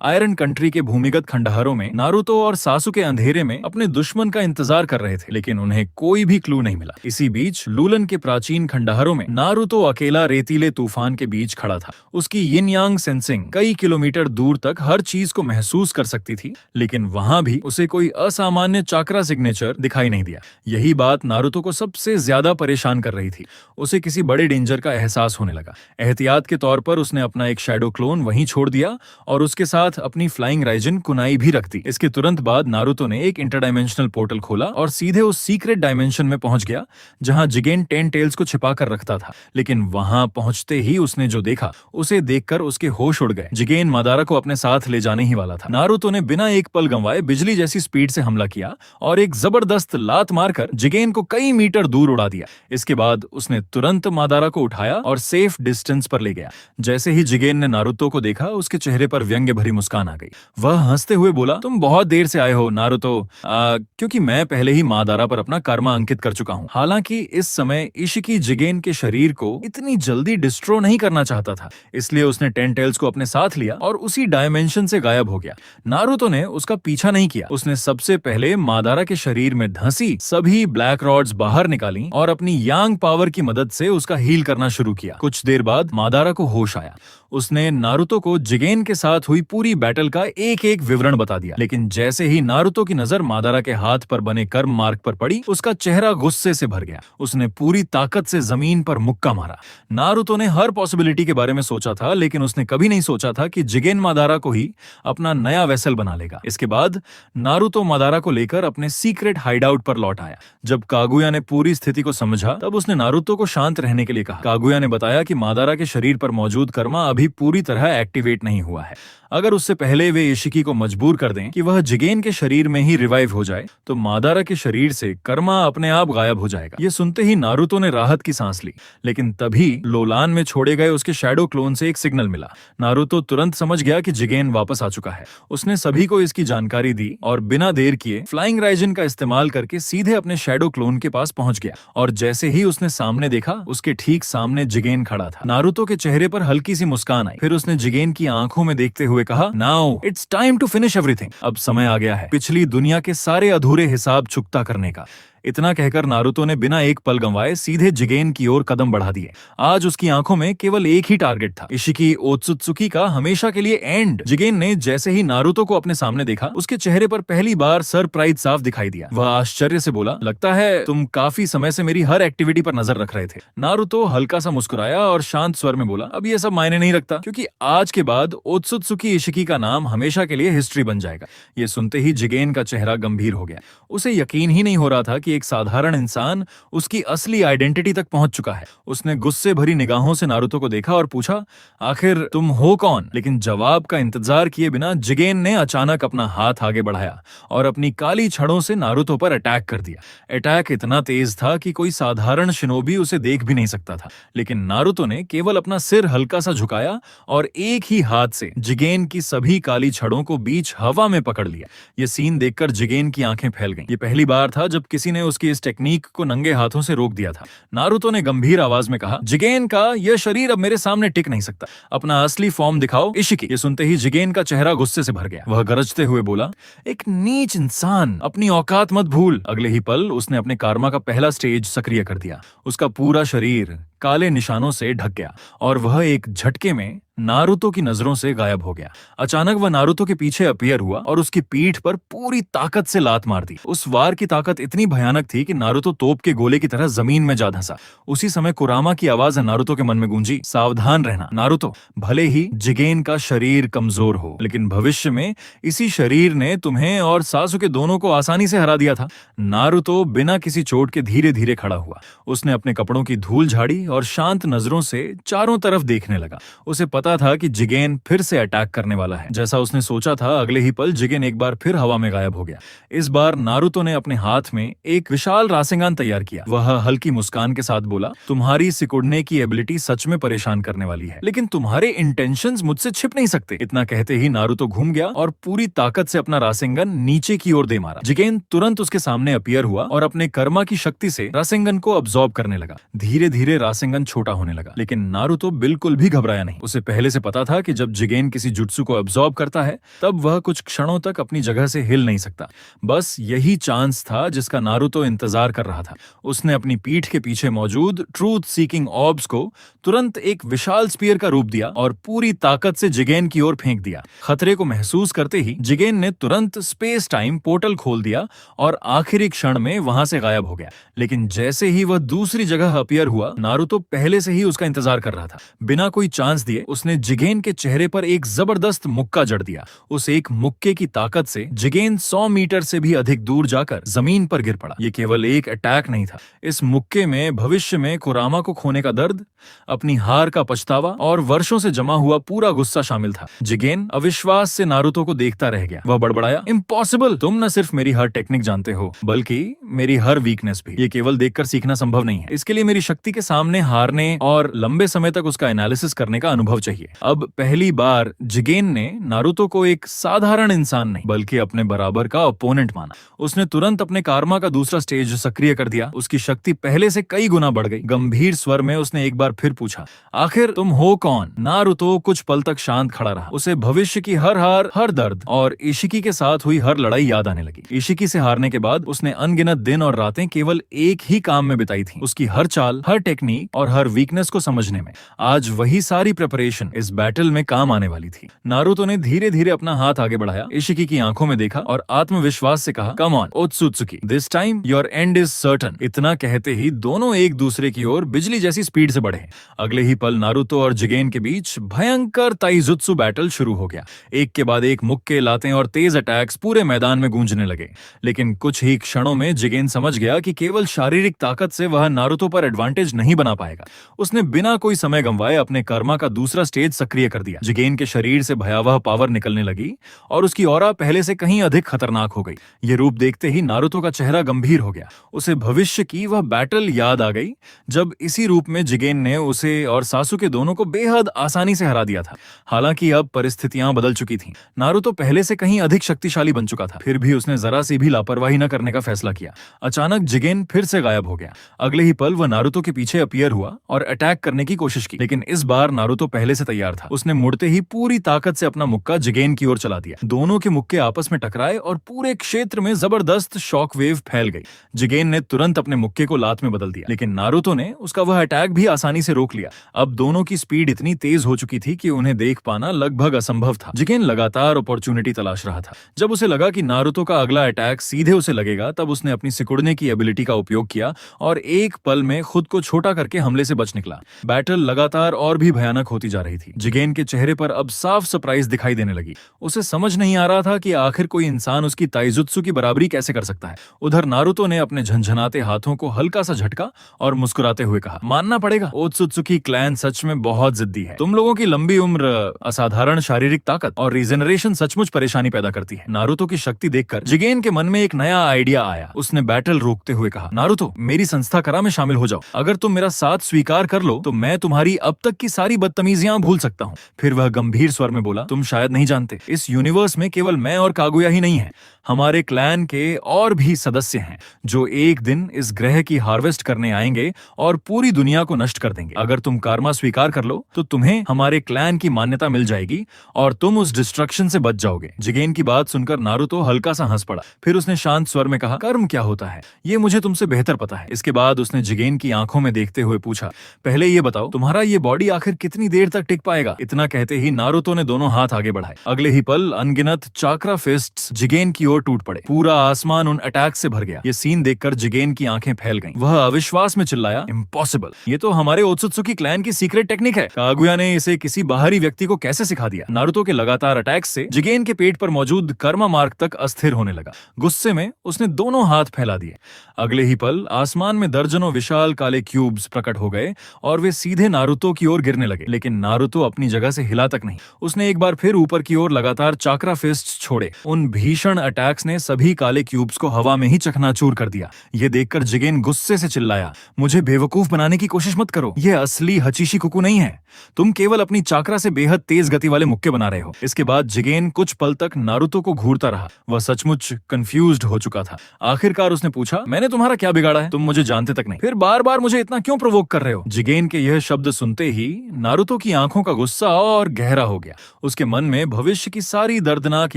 आयरन कंट्री के भूमिगत खंडहरों में नारुतो और सासुके अंधेरे में अपने दुश्मन का इंतजार कर रहे थे, लेकिन उन्हें कोई भी क्लू नहीं मिला। इसी बीच लूलन के प्राचीन खंडहरों में नारुतो अकेला रेतीले तूफान के बीच खड़ा था। उसकी यिन यांग सेंसिंग कई किलोमीटर दूर तक हर चीज को महसूस कर सकती थी, लेकिन वहां भी उसे कोई असामान्य चाक्रा सिग्नेचर दिखाई नहीं दिया। यही बात नारुतो को सबसे ज्यादा परेशान कर रही थी। उसे किसी बड़े डेंजर का एहसास होने लगा। एहतियात के तौर पर उसने अपना एक शैडो क्लोन वहीं छोड़ दिया और उसके साथ अपनी फ्लाइंग राइजन कुनाई भी रख दी। इसके तुरंत बाद नारुतो ने एक इंटरडायमेंशनल पोर्टल खोला और सीधे उस सीक्रेट डायमेंशन में पहुंच गया जहां जिगेन 10 टेल्स को छिपा कर रखता था। लेकिन वहां पहुंचते ही उसने जो देखा उसे देखकर उसके होश उड़ गए। जिगेन मादारा को अपने साथ ले जाने ही वाला था। नारुतो ने बिना एक पल गंवाए बिजली जैसी स्पीड से हमला किया और एक जबरदस्त लात मारकर जिगेन को कई मीटर दूर उड़ा दिया। इसके बाद उसने तुरंत मादारा को उठाया और सेफ डिस्टेंस पर ले गया। जैसे ही जिगेन ने नारुतो को देखा उसके चेहरे पर व्यंग्य भरी मुस्कान आ गई। वह हंसते हुए बोला, तुम बहुत देर से आए हो नारुतो। क्योंकि मैं पहले ही मादारा पर अपना कर्मा अंकित कर चुका हूँ। हालांकि इस समय इशिकी जिगेन के शरीर को इतनी जल्दी डिस्ट्रॉय नहीं करना चाहता था, इसलिए उसने 10 टेल्स को अपने साथ लिया और उसी डायमेंशन से गायब हो गया। नारुतो ने उसका पीछा नहीं किया। उसने सबसे पहले मादारा के शरीर में धंसी सभी ब्लैक रॉड्स बाहर निकाली और अपनी यांग पावर की मदद से उसका हील करना शुरू किया। कुछ देर बाद मादारा को होश आया। उसने नारुतो को जिगेन के साथ हुई पूरी बैटल का एक एक विवरण बता दिया। लेकिन जैसे ही नारुतो की नजर मादारा के हाथ पर बने कर्म मार्ग पर पड़ी, उसका चेहरा गुस्से से भर गया। उसने पूरी ताकत से जमीन पर मुक्का मारा। नारुतो ने हर पॉसिबिलिटी के बारे में सोचा था, लेकिन उसने कभी नहीं सोचा था कि जिगेन मादारा को ही अपना नया वेसल बना लेगा। इसके बाद नारुतो मादारा को लेकर अपने सीक्रेट हाइडआउट पर लौट आया। जब कागुया ने पूरी स्थिति को समझा तब उसने नारुतो को शांत रहने के लिए कहा। कागुया ने बताया कि मादारा के शरीर पर मौजूद कर्मा अभी पूरी तरह एक्टिवेट नहीं हुआ है। अगर उससे पहले वे इशिकी को मजबूर कर दें कि वह जिगेन के शरीर में ही रिवाइव हो जाए तो मादारा के शरीर से कर्मा अपने आप गायब हो जाएगा। ये सुनते ही नारुतो ने राहत की सांस ली, लेकिन तभी लोलान में छोड़े गए उसके शैडो क्लोन से एक सिग्नल मिला। नारुतो तुरंत समझ गया कि जिगेन वापस आ चुका है। उसने सभी को इसकी जानकारी दी और बिना देर किए फ्लाइंग राइजन का इस्तेमाल करके सीधे अपने शैडो क्लोन के पास पहुंच गया। और जैसे ही उसने सामने देखा, उसके ठीक सामने जिगेन खड़ा था। नारुतो के चेहरे पर हल्की सी मुस्कान आई। फिर उसने जिगेन की आंखों में देखते हुए कहा, now it's time to finish everything. अब समय आ गया है पिछली दुनिया के सारे अधूरे हिसाब चुकता करने का। इतना कहकर नारुतो ने बिना एक पल गंवाए सीधे जिगेन की ओर कदम बढ़ा दिए। आज उसकी आंखों में केवल एक ही टारगेट था, इशिकी ओत्सुत्सुकी का हमेशा के लिए एंड। जिगेन ने जैसे ही नारुतो को अपने सामने देखा, उसके चेहरे पर पहली बार सरप्राइज साफ दिखाई दिया। वह आश्चर्य से बोला, लगता है तुम काफी समय से मेरी हर एक्टिविटी पर नजर रख रहे थे। नारुतो हल्का सा मुस्कुराया और शांत स्वर में बोला, अब ये सब मायने नहीं रखता, क्योंकि आज के बाद ओत्सुत्सुकी इशिकी का नाम हमेशा के लिए हिस्ट्री बन जाएगा। ये सुनते ही जिगेन का चेहरा गंभीर हो गया। उसे यकीन ही नहीं हो रहा था कि एक साधारण इंसान उसकी असली आइडेंटिटी तक पहुंच चुका है। उसने गुस्से भरी निगाहों से नारुतो को देखा और पूछा, आखिर तुम हो कौन? लेकिन जवाब का इंतजार किए बिना जिगेन ने अचानक अपना हाथ आगे बढ़ाया और अपनी काली छड़ों से नारुतो पर अटैक कर दिया। अटैक इतना तेज था कि कोई साधारण शिनोबी उसे देख भी नहीं सकता था। लेकिन नारुतो ने केवल अपना सिर हल्का सा झुकाया और एक ही हाथ से जिगेन की सभी काली छड़ों को बीच हवा में पकड़ लिया। यह सीन देखकर जिगेन की आंखें फैल गईं। ये पहली बार था जब किसी ने उसकी इस टेक्निक को नंगे हाथों से रोक दिया था। नारुतो ने गंभीर आवाज में कहा, जिगेन का यह शरीर अब मेरे सामने टिक नहीं सकता। अपना असली फॉर्म दिखाओ इशिकी। ये सुनते ही जिगेन का चेहरा गुस्से से भर गया। वह गरजते हुए बोला, एक नीच इंसान, अपनी औकात मत भूल। अगले ही पल उसने अपने कारमा का पहला स्टेज सक्रिय कर दिया। उसका पूरा शरीर काले निशानों से ढक गया और वह एक झटके में नारुतो की नजरों से गायब हो गया। अचानक वह नारुतो के पीछे अपीयर हुआ और उसकी पीठ पर पूरी ताकत से लात मार दी। उस वार की ताकत इतनी भयानक थी कि नारुतो तोप के गोले की तरह जमीन में जा धंसा। उसी समय कुरामा की आवाज नारुतो के मन में गूंजी, सावधान रहना नारुतो, भले ही जिगेन का शरीर कमजोर हो, लेकिन भविष्य में इसी शरीर ने तुम्हें और सासुके दोनों को आसानी से हरा दिया था। नारुतो बिना किसी चोट के धीरे धीरे खड़ा हुआ। उसने अपने कपड़ों की धूल झाड़ी और शांत नजरों से चारों तरफ देखने लगा। उसे पता था कि जिगेन फिर से अटैक करने वाला है। जैसा उसने सोचा था, अगले ही पल जिगेन एक बार फिर हवा में गायब हो गया। इस बार नारुतो ने अपने हाथ में एक विशाल रासेंगान तैयार किया। वह हल्की मुस्कान के साथ बोला, तुम्हारी सिकुड़ने की एबिलिटी सच में परेशान करने वाली है, लेकिन तुम्हारे इंटेंशंस मुझसे छिप नहीं सकते। इतना कहते ही नारुतो घूम गया और पूरी ताकत से अपना रासेंगन नीचे की ओर दे मारा। जिगेन तुरंत उसके सामने अपीयर हुआ और अपने कर्मा की शक्ति से रासेंगन को अब्सॉर्ब करने लगा। धीरे धीरे रासेंगन छोटा होने लगा, लेकिन नारुतो बिल्कुल भी घबराया नहीं। उसे पहले से पता था कि जब जिगेन किसी जुत्सु को अब्सॉर्ब करता है तब वह कुछ क्षणों तक अपनी जगह से हिल नहीं सकता। बस यही चांस था जिसका नारुतो इंतजार कर रहा था। उसने अपनी पीठ के पीछे मौजूद ट्रूथ सीकिंग ऑर्ब्स को तुरंत एक विशाल स्पीयर का रूप दिया और पूरी ताकत से जिगेन की ओर फेंक दिया। खतरे को महसूस करते ही जिगेन ने तुरंत स्पेस टाइम पोर्टल खोल दिया और आखिरी क्षण में वहां से गायब हो गया। लेकिन जैसे ही वह दूसरी जगह अपीयर हुआ, नारुतो पहले से ही उसका इंतजार कर रहा था। बिना कोई चांस दिए उसने जिगेन के चेहरे पर एक जबरदस्त मुक्का जड़ दिया। उस एक मुक्के की ताकत से जिगेन 100 मीटर से भी अधिक दूर जाकर जमीन पर गिर पड़ा। ये केवल एक अटैक नहीं था। इस मुक्के में भविष्य में कुरामा को खोने का दर्द, अपनी हार का पछतावा और वर्षों से जमा हुआ पूरा गुस्सा शामिल था। जिगेन अविश्वास से नारुतो को देखता रह गया। वह बड़बड़ाया, इम्पॉसिबल, तुम न सिर्फ मेरी हर टेक्निक जानते हो बल्कि मेरी हर वीकनेस भी। ये केवल देखकर सीखना संभव नहीं है। इसके लिए मेरी शक्ति के सामने हारने और लंबे समय तक उसका एनालिसिस करने का अनुभव चाहिए। अब पहली बार जिगेन ने नारुतो को एक साधारण इंसान नहीं बल्कि अपने बराबर का ओपोनेंट माना। उसने तुरंत अपने कारमा का दूसरा स्टेज सक्रिय कर दिया। उसकी शक्ति पहले से कई गुना बढ़ गई। गंभीर स्वर में उसने एक बार फिर पूछा, आखिर तुम हो कौन? नारुतो कुछ पल तक शांत खड़ा रहा। उसे भविष्य की हर हार, हर दर्द और इशिकी के साथ हुई हर लड़ाई याद आने लगी। इशिकी से हारने के बाद उसने अनगिनत दिन और रातें केवल एक ही काम में बिताई थी, उसकी हर चाल, हर टेक्निक और हर वीकनेस को समझने में। आज वही सारी प्रिपरेशन इस बैटल में काम आने वाली थी। नारुतो ने धीरे धीरे अपना हाथ आगे बढ़ाया, इशिकी की आंखों में देखा और आत्मविश्वास से कहा, come on Otsutsuki, this time your end is certain. इतना कहते ही दोनों एक दूसरे की ओर बिजली जैसी स्पीड से बढ़े। अगले ही पल नारुतो और जिगेन के बीच भयंकर ताइजुत्सु बैटल शुरू हो गया। एक के बाद एक मुक्के, लातें और तेज अटैक्स पूरे मैदान में गूंजने लगे। लेकिन कुछ ही क्षणों में जिगेन समझ गया कि केवल शारीरिक ताकत से वह नारुतो पर एडवांटेज नहीं बना पाएगा। उसने बिना कोई समय गंवाए अपने कर्मा का दूसरा स्टेज सक्रिय कर दिया। जिगेन के शरीर से भयावह पावर निकलने लगी और उसकी ऑरा पहले से कहीं अधिक खतरनाक हो गई। ये रूप देखते ही नारुतो का चेहरा गंभीर हो गया। उसे भविष्य की वह बैटल याद आ गई जब इसी रूप में जिगेन ने उसे और सासुके दोनों को बेहद आसानी से हरा दिया था। हालांकि अब परिस्थितियां बदल चुकी थीं। नारुतो पहले से कहीं अधिक शक्तिशाली बन चुका था, फिर भी उसने जरा सी भी लापरवाही न करने का फैसला किया। अचानक जिगेन फिर से गायब हो गया। अगले ही पल वह नारुतो के पीछे अपीयर हुआ और अटैक करने की कोशिश की, लेकिन इस बार नारुतो पहले से तैयार था। उसने मुड़ते ही पूरी ताकत से अपना मुक्का जिगेन की ओर चला दिया। दोनों के मुक्के आपस में टकराए और पूरे क्षेत्र में जबरदस्त शॉक वेव फैल गई। जिगेन ने तुरंत अपने मुक्के को लात में बदल दिया, लेकिन नारुतो ने उसका वह अटैक भी आसानी से रोक लिया। अब दोनों की स्पीड इतनी तेज हो चुकी थी कि उन्हें देख पाना लगभग असंभव था। जिगेन लगातार अपॉर्चुनिटी तलाश रहा था। जब उसे लगा कि नारुतो का अगला अटैक सीधे उसे लगेगा, तब उसने अपनी सिकुड़ने की एबिलिटी का उपयोग किया और एक पल में खुद को छोटा करके हमले से बच निकला। बैटल लगातार और भी भयानक होती जा रही थी। जिगेन के चेहरे पर अब साफ सरप्राइज दिखाई देने लगी। उसे समझ नहीं आ रहा था कि आखिर कोई इंसान उसकी ताइजुत्सु की बराबरी कैसे कर सकता है। उधर नारुतो ने अपने झंझनाते हाथों को हल्का सा झटका और मुस्कुराते हुए कहा, मानना पड़ेगा ओत्सुत्सुकी क्लैन सच में बहुत जिद्दी है। तुम लोगों की लंबी उम्र, असाधारण शारीरिक ताकत और रीजनरेशन सचमुच परेशानी पैदा करती है। नारुतो की शक्ति देखकर जिगेन के मन में एक नया आइडिया आया। उसने बैटल रोकते हुए कहा, नारुतो, मेरी संस्था करा में शामिल हो जाओ। अगर तुम मेरा साथ स्वीकार कर लो तो मैं तुम्हारी अब तक की सारी बदतमीजियां भूल सकता हूँ। फिर वह गंभीर स्वर में बोला, तुम शायद नहीं जानते, इस यूनिवर्स में केवल मैं और कागुया ही नहीं है। हमारे क्लैन के और भी सदस्य हैं जो एक दिन इस ग्रह की हार्वेस्ट करने आएंगे और पूरी दुनिया को नष्ट कर देंगे। अगर तुम कारमा स्वीकार कर लो तो तुम्हें हमारे क्लैन की मान्यता मिल जाएगी और तुम उस डिस्ट्रक्शन से बच जाओगे। जिगेन की बात सुनकर नारुतो हल्का सा हंस पड़ा। फिर उसने शांत स्वर में कहा, कर्म क्या होता है ये मुझे तुमसे बेहतर पता है। इसके बाद उसने जिगेन की आंखों में देखते हुए पूछा, पहले ये बताओ, तुम्हारा ये बॉडी आखिर कितनी देर तक टिक पाएगा। इतना कहते ही नारुतो ने दोनों हाथ आगे बढ़ाए। अगले ही पल अनगिनत चाक्रा फिस्ट्स जिगेन की ओर टूट पड़े। पूरा आसमान उन अटैक से भर गया। ये सीन देखकर जिगेन की आंखें फैल गईं। वह अविश्वास में चिल्लाया, इम्पॉसिबल, ये तो हमारे ओत्सुत्सुकी क्लैन की सीक्रेट टेक्निक है। कागुया ने इसे किसी बाहरी व्यक्ति को कैसे सिखा दिया? नारुतो के लगातार अटैक से जिगेन के पेट पर मौजूद कर्मा मार्ग तक अस्थिर होने लगा। गुस्से में उसने दोनों हाथ फैला दिए। अगले ही पल आसमान में दर्जनों विशाल काले क्यूब्स प्रकट हो गए और वे सीधे नारुतो की ओर गिरने लगे। लेकिन नारुतो अपनी जगह से हिला तक नहीं। उसने एक बार फिर ऊपर की ओर लगातार चाक्रा फिस्ट्स छोड़े। उन भीषण अटैक्स ने सभी काले क्यूब्स को हवा में ही चकनाचूर कर दिया। ये देखकर जिगेन गुस्से से चिल्लाया, मुझे बेवकूफ बनाने की कोशिश मत करो। यह असली हचीशी कुकू नहीं है। तुम केवल अपनी चाक्रा से बेहद तेज गति वाले मुक्के बना रहे हो। इसके बाद जिगेन कुछ पल तक नारुतो को घूरता रहा। वह सचमुच कंफ्यूज्ड हो चुका था। आखिरकार उसने पूछा, मैंने तुम्हारा क्या बिगाड़ा है? तुम मुझे जानते तक नहीं, फिर बार बार मुझे इतना क्यों प्रोवोक कर रहे हो? जिगेन के यह शब्द सुनते ही नारुतो की आंखों का गुस्सा और गहरा हो गया। उसके मन में भविष्य की सारी दर्दनाक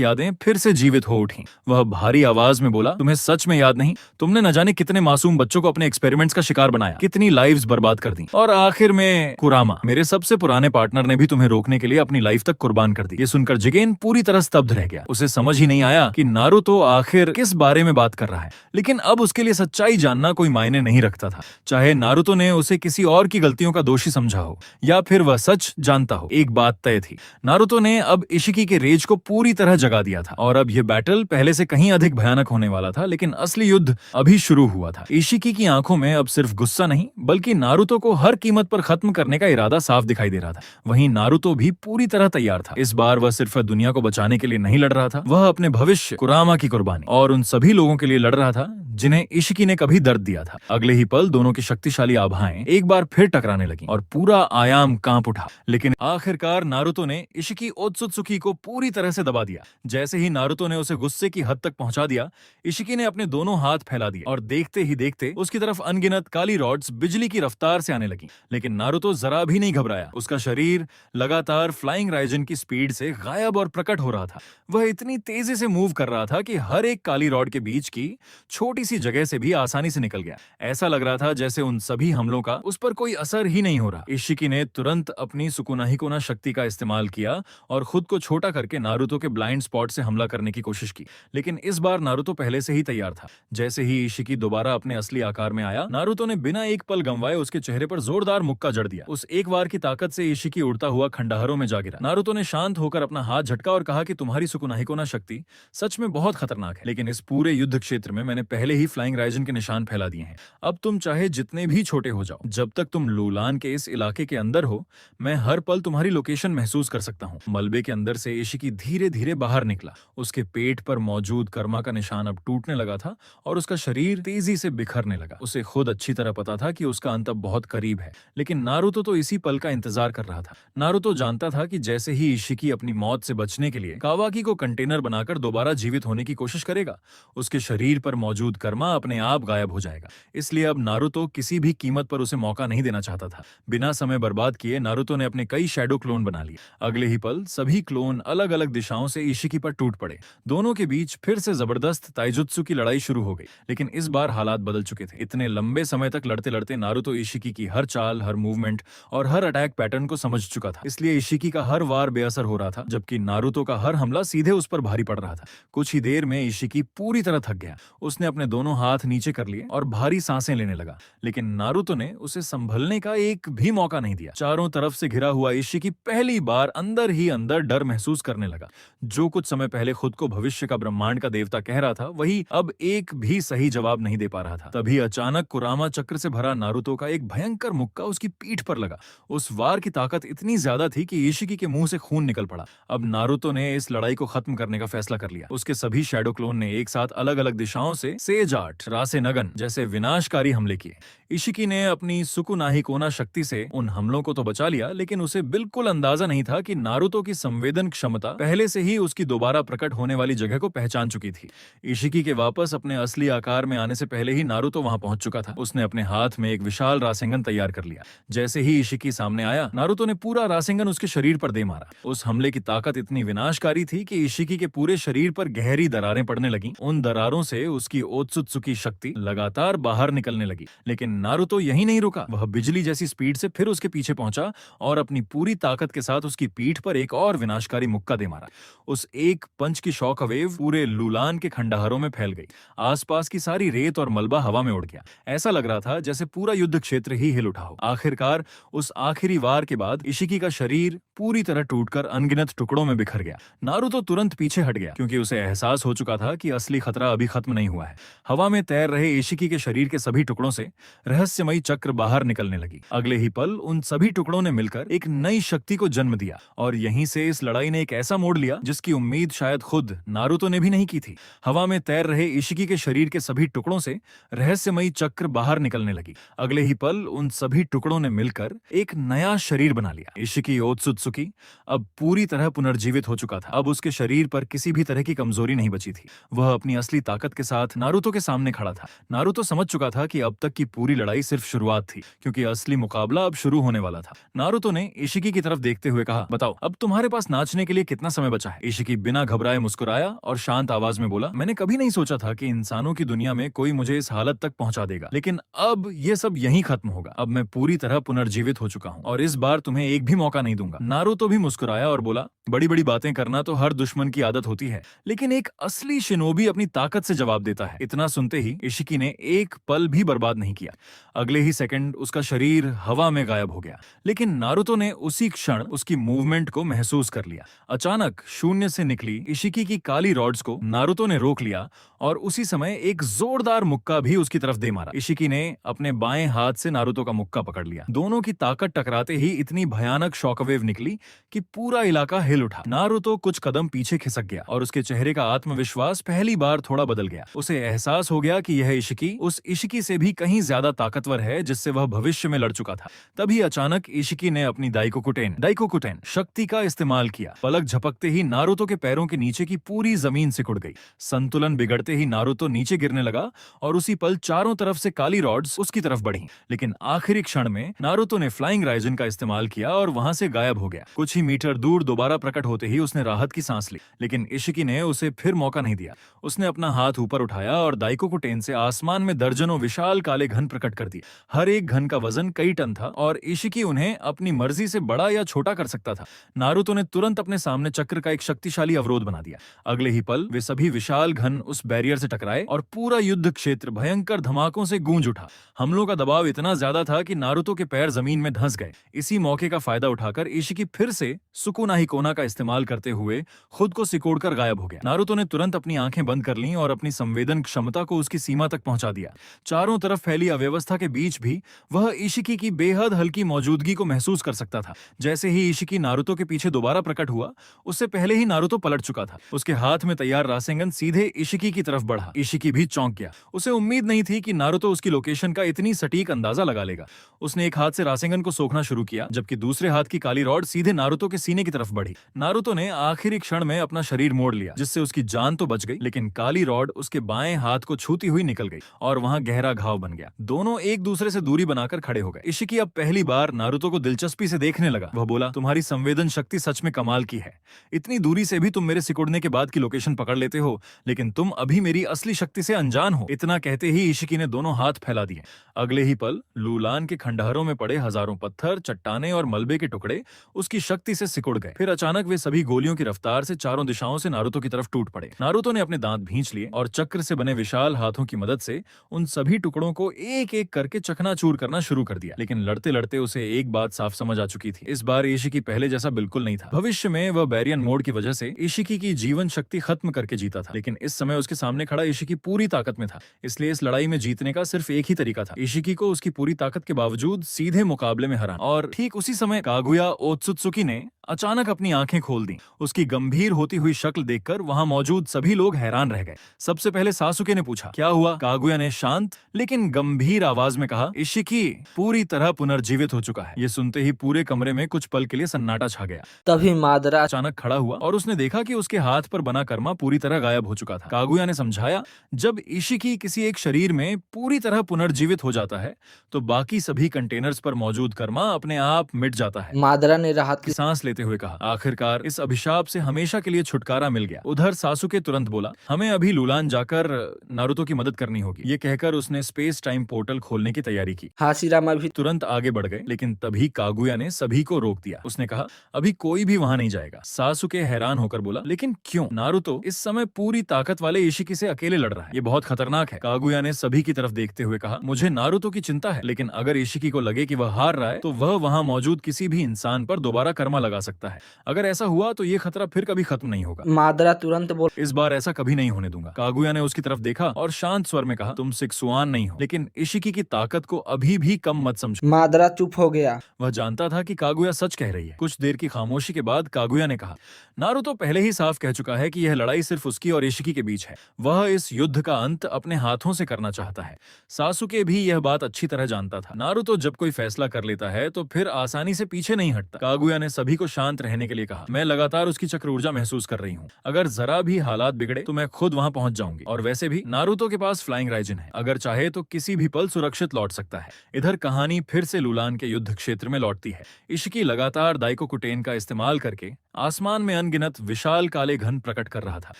यादें फिर से जीवित हो उठी। वह भारी आवाज में बोला, तुम्हें सच में याद नहीं? तुमने न जाने कितने मासूम बच्चों को अपने एक्सपेरिमेंट्स का शिकार बनाया, कितनी लाइव्स बर्बाद कर दी, और आखिर में कुरामा, मेरे सबसे पुराने पार्टनर, ने भी तुम्हें रोकने के लिए अपनी लाइफ तक कुर्बान कर दी। ये सुनकर जिगेन पूरी तरह स्तब्ध रह गया। उसे समझ ही नहीं आया कि नारुतो आखिर किस बारे में बात कर रहा है। लेकिन अब उसके लिए सच्चाई जानना कोई मायने नहीं रखता था। चाहे नारुतो ने उसे किसी और की गलतियों का दोषी समझा हो या फिर वह सच जानता हो, एक बात तय थी, नारुतो ने अब इशिकी के रेज को पूरी तरह जगा दिया था। और अब यह बैटल पहले से कहीं अधिक भयानक होने वाला था। लेकिन असली युद्ध अभी शुरू हुआ था। इशिकी की आंखों में अब सिर्फ गुस्सा नहीं, बल्कि नारुतो को हर कीमत पर खत्म करने का इरादा साफ दिखाई दे रहा था। वहीं नारुतो भी पूरी तरह तैयार था। इस बार वह सिर्फ दुनिया को बचाने के लिए नहीं लड़ रहा था, वह अपने भविष्य, कुरामा की कुर्बानी और उन सभी लोगों के लिए लड़ रहा था जिन्हें इशिकी ने कभी दर्द दिया था। अगले ही पल दोनों की शक्तिशाली आभाएं एक बार फिर टकराने लगी और पूरा आयाम कांप उठा। लेकिन आखिरकार नारुतो ने इशिकी ओत्सुत्सुकी को पूरी तरह से दबा दिया। जैसे ही नारुतो ने उसे गुस्से की हद तक पहुंचा दिया, इशिकी ने अपने दोनों हाथ फैला दिए और देखते ही देखते उसकी तरफ अनगिनत काली रॉड्स बिजली की रफ्तार से आने लगी। लेकिन नारुतो जरा भी नहीं घबराया। उसका शरीर लगातार फ्लाइंग राइजन की स्पीड से गायब और प्रकट हो रहा था। वह इतनी तेजी से मूव कर रहा था कि हर एक काली रॉड के बीच की छोटी सी जगह से भी आसानी से निकल गया। ऐसा लग रहा था जैसे उन सभी हमलों का उस पर कोई असर ही नहीं हो रहा। इशिकी ने तुरंत अपनी सुकुना हिकोना शक्ति का इस्तेमाल किया और खुद को छोटा करके नारुतो के ब्लाइंड स्पॉट से हमला करने की कोशिश की। लेकिन इस बार नारुतो पहले से ही तैयार था। जैसे ही इशिकी दोबारा अपने असली आकार में आया, नारुतो ने बिना एक पल गंवाए उसके चेहरे पर जोरदार मुक्का जड़ दिया। उस एक वार की ताकत से इशिकी उड़ता हुआ खंडहरों में जा गिरा। नारुतो ने शांत होकर अपना हाथ झटका और कहा कि तुम्हारी सुकुना हिकोना शक्ति सच में बहुत खतरनाक है, लेकिन इस पूरे युद्ध क्षेत्र में मैंने पहले ही फ्लाइंग राइजन के निशान फैला दिए हैं। अब तुम चाहे जितने भी छोटे हो जाओ, जब तक तुम लूलान के इस इलाके के अंदर हो, मैं हर पल तुम्हारी लोकेशन महसूस कर सकता हूँ। मलबे के अंदर से इशिकी धीरे धीरे बाहर निकला। उसके पेट पर मौजूद कर्मा का निशान अब टूटने लगा था और उसका शरीर तेजी से बिखरने लगा। उसे खुद अच्छी तरह पता था कि उसका अंत अब बहुत करीब है, लेकिन नारुतो तो इसी पल का इंतजार कर रहा था। नारुतो जानता था कि जैसे ही इशिकी अपनी मौत से बचने के लिए कावाकी को कंटेनर बनाकर दोबारा जीवित होने की कोशिश करेगा, उसके शरीर पर मौजूद कर्मा अपने आप गायब हो जाएगा। इसलिए अब नारुतो किसी भी कीमत पर उसे मौका नहीं देना चाहता था। बिना समय बर्बाद किए नारुतो ने अपने कई शैडो क्लोन बना लिए। अगले ही पल सभी क्लोन अलग अलग दिशाओं से इशिकी पर टूट पड़े। दोनों के बीच फिर से जबरदस्त ताइजुत्सु की लड़ाई शुरू हो गई। लेकिन इस बार हालात बदल चुके थे। इतने लंबे समय तक लड़ते लड़ते नारुतो इशिकी की हर चाल, हर मूवमेंट और हर अटैक पैटर्न को समझ चुका था। इसलिए इशिकी का हर वार बेअसर हो रहा था, जबकि नारुतो का हर हमला सीधे उस पर भारी पड़ रहा था। कुछ ही देर में इशिकी पूरी तरह थक गया। उसने अपने दोनों हाथ नीचे कर लिए और भारी सांसें लेने लगा। लेकिन नारुतो ने उसे संभलने का एक भी मौका नहीं दिया। चारों तरफ से घिरा हुआ इशिकी पहली बार अंदर ही अंदर डर महसूस करने लगा। जो कुछ समय पहले खुद को भविष्य का ब्रह्मांड का देवता कह रहा था, वही अब एक भी सही जवाब नहीं दे पा रहा था। तभी अचानक कुरामा चक्र से भरा नारुतो का एक भयंकर मुक्का उसकी पीठ पर लगा। उस वार की ताकत इतनी ज्यादा थी कि इशिकी के मुंह से खून निकल पड़ा। अब नारुतो ने इस लड़ाई को खत्म करने का फैसला कर लिया। उसके सभी शैडो क्लोन ने एक साथ अलग अलग दिशाओं से सेजाट, रासेनगन जैसे विनाशकारी हमले किए। इशिकी ने अपनी सुकुनाही कोना शक्ति से उन हमलों को तो बचा लिया, लेकिन उसे बिल्कुल अंदाजा नहीं था कि नारुतो की संवेदन क्षमता पहले से ही उसकी दोबारा प्रकट होने वाली जगह को पहचान चुकी थी। इशिकी के वापस अपने असली आकार में आने से पहले ही नारुतो वहां पहुंच चुका था। उसने अपने हाथ में एक विशाल रासेंगन तैयार कर लिया। जैसे ही इशिकी सामने आया, नारुतो ने पूरा रासेंगन उसके शरीर पर दे मारा। उस हमले की ताकत इतनी विनाशकारी थी कि इशिकी के पूरे शरीर पर गहरी दरारें पड़ने लगी। उन दरारों से उसकी ओत्सुत्सुकी शक्ति लगातार बाहर निकलने लगी। लेकिन नारुतो यहीं नहीं रुका, वह बिजली जैसी स्पीड से फिर उसके पीछे पहुंचा और अपनी पूरी ताकत के साथ उसकी पीठ पर एक और विनाशकारी मुक्का दे मारा। उस एक पंच की शॉक वेव पूरे लूलान के खंडहरों में फैल गई। आसपास की सारी रेत और मलबा हवा में उड़ गया। ऐसा लग रहा था जैसे पूरा युद्ध क्षेत्र ही हिल उठा हो। आखिरकार उस आखिरी वार के बाद इशिकी का शरीर पूरी तरह टूटकर अनगिनत टुकड़ों में बिखर गया। नारुतो तुरंत पीछे हट गया क्योंकि उसे एहसास हो चुका था कि असली खतरा अभी खत्म नहीं हुआ है। हवा में तैर रहे इशिकी के शरीर के सभी टुकड़ों से रहस्यमयी चक्र बाहर निकलने लगी। अगले ही पल उन सभी टुकड़ों ने मिलकर एक नई शक्ति को जन्म दिया और यहीं से इस लड़ाई ने एक ऐसा मोड़ लिया जिसकी उम्मीद शायद खुद नारुतो ने भी नहीं की थी। हवा में तैर रहे इशिकी के शरीर के सभी टुकड़ों से रहस्यमयी चक्र बाहर निकलने लगी। अगले ही पल उन सभी टुकड़ों ने मिलकर एक नया शरीर बना लिया। इशिकी ओत्सुत्सुकी अब पूरी तरह पुनर्जीवित हो चुका था। अब उसके शरीर पर किसी भी तरह की कमजोरी नहीं बची थी। वह अपनी असली ताकत के साथ नारुतो के सामने खड़ा था। नारुतो समझ चुका था कि अब तक की पूरी लड़ाई सिर्फ शुरुआत थी, क्योंकि असली मुकाबला अब शुरू होने वाला था। नारुतो ने इशिकी की तरफ देखते हुए कहा, बताओ अब तुम्हारे पास नाचने के लिए कितना समय बचा है? इशिकी बिना घबराए मुस्कुराया और शांत आवाज में बोला, मैंने कभी नहीं सोचा था कि इंसानों की दुनिया में कोई मुझे इस हालत तक पहुंचा देगा, लेकिन अब ये सब यहीं खत्म होगा। अब मैं पूरी तरह पुनर्जीवित हो चुका हूँ और इस बार तुम्हें एक भी मौका नहीं दूंगा। नारुतो भी मुस्कुराया और बोला, बड़ी बड़ी बातें करना तो हर दुश्मन की आदत होती है, लेकिन एक असली शिनोबी अपनी ताकत से जवाब देता है। इतना सुनते ही इशिकी ने एक पल भी बर्बाद नहीं किया। अगले ही सेकंड उसका शरीर हवा में गायब हो गया। लेकिन नारुतो ने उसी क्षण उसकी मूवमेंट को महसूस कर लिया। अचानक शून्य से निकली इशिकी की काली रॉड्स को नारुतो ने रोक लिया और उसी समय एक जोरदार मुक्का भी उसकी तरफ दे मारा। इशिकी ने अपने बाएं हाथ से नारुतो का मुक्का पकड़ लिया। दोनों की ताकत टकराते ही इतनी भयानक शॉकवेव निकली कि पूरा इलाका हिल उठा। नारुतो कुछ कदम पीछे खिसक गया और उसके चेहरे का आत्मविश्वास पहली बार थोड़ा बदल गया। उसे एहसास हो गया कि यह इशिकी उस इशिकी से भी कहीं ज्यादा ताकतवर है जिससे वह भविष्य में लड़ चुका था। तभी अचानक इशिकी ने अपनी दाइकोकुटेन शक्ति का इस्तेमाल किया। पलक झपकते ही नारुतो के पैरों के नीचे की पूरी जमीन सिकुड़ गई। संतुलन बिगड़ते ही नारुतो नीचे गिरने लगा और उसी पल चारों तरफ से काली रॉड्स उसकी तरफ बढ़ी। लेकिन आखिरी क्षण में नारुतो ने फ्लाइंग राइजन का इस्तेमाल किया और वहां से गायब हो गया। कुछ ही मीटर दूर दोबारा प्रकट होते ही उसने राहत की सांस ली, लेकिन इशिकी ने उसे फिर मौका नहीं दिया। उसने अपना हाथ ऊपर उठाया और दाइकोकुटेन से आसमान में दर्जनों विशाल काले घन प्रकट कर दिए। हर एक घन का वजन कई टन था और इशिकी उन्हें अपनी मर्जी से बड़ा या छोटा कर सकता था। नारुतो ने तुरंत अपने सामने चक्र का एक शक्तिशाली अवरोध बना दिया। अगले ही पल वे सभी विशाल घन उस बैरियर से टकराए और पूरा युद्ध क्षेत्र भयंकर धमाकों से गूंज उठा। हमलों का दबाव इतना ज्यादा था कि नारुतो के पैर जमीन में धंस गए। इसी मौके का फायदा उठाकर इशिकी फिर से सुकुना हिकोना का इस्तेमाल करते हुए खुद को सिकोड़कर गायब हो गया। नारुतो ने तुरंत अपनी आंखें बंद कर लीं और अपनी संवेदन क्षमता को उसकी सीमा तक पहुंचा दिया। चारों तरफ फैली अव्यवस्था के बीच भी वह इशिकी की बेहद हल्की मौजूदगी को महसूस कर सकता था। जैसे ही इशिकी नारुतो के पीछे दोबारा प्रकट हुआ, उससे पहले ही नारुतो पलट चुका था। उसके हाथ में तैयार रासेंगन सीधे इशिकी की तरफ बढ़ा। इशिकी भी चौंक गया। उसे उम्मीद नहीं थी कि नारुतो उसकी लोकेशन का इतनी सटीक अंदाजा लगा लेगा। उसने एक हाथ से रासेंगन को सोखना शुरू किया, जबकि दूसरे हाथ की काली रॉड सीधे नारुतो के सीने की तरफ बढ़ी। नारुतो ने आखिरी क्षण में अपना शरीर मोड़ लिया, जिससे उसकी जान तो बच गई, लेकिन काली रॉड उसके बाएं हाथ को छूती हुई निकल गई और वहां गहरा घाव बन गया। दोनों एक दूसरे से दूरी बनाकर खड़े हो गए। इशिकी अब पहली बार नारुतो को दिलचस्पी से देखने लगा। वह बोला, तुम्हारी संवेदन शक्ति सच में कमाल की है। इतनी दूरी से भी तुम मेरे सिकुड़ने के बाद की लोकेशन पकड़ लेते हो, लेकिन तुम अभी मेरी असली शक्ति से अनजान हो। इतना कहते ही इशिकी ने दोनों हाथ फैला दिए। अगले ही पल लूलान के खंडहरों में पड़े हजारों पत्थर, चट्टाने और मलबे के टुकड़े उसकी शक्ति से सिकुड़ गए। फिर अचानक वे सभी गोलियों की रफ्तार से चारों दिशाओं से नारुतो की तरफ टूट पड़े। नारुतो ने अपने दांत भींच लिए और चक्र से बने विशाल हाथों की मदद से उन सभी टुकड़ों को एक एक करके चकनाचूर करना शुरू कर दिया। लेकिन लड़ते लड़ते उसे एक बात साफ समझ आ चुकी थी। इस बार इशिकी पहले जैसा बिल्कुल नहीं था। भविष्य में वह बैरियन मोड की वजह से इशिकी की जीवन शक्ति खत्म करके जीता था, लेकिन इस समय उसके सामने खड़ा इशिकी पूरी ताकत में था। इसलिए इस लड़ाई में जीतने का सिर्फ एक ही तरीका था, इशिकी को उसकी पूरी ताकत के बावजूद सीधे मुकाबले में हराना। और ठीक उसी समय कागुया ओत्सुत्सुकी ने अचानक अपनी आंखें खोल दी। उसकी गंभीर होती हुई शक्ल देखकर वहां मौजूद सभी लोग हैरान रह गए। सबसे पहले सासुके ने पूछा, क्या हुआ? कागुया ने शांत लेकिन गंभीर आवाज में कहा, इशिकी पूरी तरह पुनर्जीवित हो चुका है। ये सुनते ही पूरे कमरे में कुछ पल के लिए सन्नाटा छा गया। तभी मादरा अचानक खड़ा हुआ और उसने देखा कि उसके हाथ पर बना कर्मा पूरी तरह गायब हो चुका था। कागुया ने समझाया, जब इशिकी किसी एक शरीर में पूरी तरह पुनर्जीवित हो जाता है तो बाकी सभी कंटेनर्स पर मौजूद कर्मा अपने आप मिट जाता है। मादरा ने राहत की सांस लेते हुए कहा, आखिरकार इस अभिशाप से हमेशा के लिए छुटकारा मिल गया। उधर सासुके तुरंत बोला, हमें अभी लुलान जाकर नारुतो की मदद करनी होगी। ये कहकर उसने स्पेस टाइम पोर्टल खोलने की तैयारी की। हाशिरामा भी तुरंत आगे बढ़ गए, लेकिन तभी कागुया ने सभी को रोक दिया। उसने कहा, अभी कोई भी वहां नहीं जाएगा। सासुके हैरान होकर बोला, लेकिन क्यों? नारुतो इस समय पूरी ताकत वाले इशिकी से अकेले लड़ रहा है, ये बहुत खतरनाक है। कागुया ने सभी की तरफ देखते हुए कहा, मुझे नारुतो की चिंता है, लेकिन अगर इशिकी को लगे कि वह हार रहा है तो वह वहां मौजूद किसी भी इंसान पर दोबारा कर्मा लगा सकता है। अगर ऐसा हुआ तो ये खतरा फिर कभी खत्म नहीं होगा। मादरा तुरंत बोल, इस बार ऐसा कभी नहीं होने दूंगा। कागुया ने उसकी तरफ देखा और शांत स्वर में कहा, तुम सिक्सुआन नहीं हो, लेकिन इशिकी की ताकत को अभी भी कम मत समझो। मादरा चुप हो गया। वह जानता था कि कागुया सच कह रही है। कुछ देर की खामोशी के बाद कागुया ने कहा, नारुतो पहले ही साफ कह चुका है कि यह लड़ाई सिर्फ उसकी और इशिकी के बीच है। वह इस युद्ध का अंत अपने हाथों से करना चाहता है। सासुके भी यह बात अच्छी तरह जानता था। नारुतो जब कोई फैसला कर लेता है तो फिर आसानी से पीछे नहीं हटता। कागुया ने सभी को शांत रहने के लिए कहा, मैं लगातार उसकी चक्र ऊर्जा महसूस कर रही हूँ। अगर जरा भी हालात बिगड़े तो मैं खुद वहां पहुंच जाऊंगी। और वैसे भी नारुतो के पास फ्लाइंग राइजिन है, अगर चाहे तो किसी भी पल सुरक्षित लौट सकता है। इधर कहानी फिर से लुलान के युद्ध क्षेत्र में लौटती है। इशिकी लगातार दाइकोकुटेन का इस्तेमाल करके आसमान में अनगिनत विशाल काले घन प्रकट कर रहा था।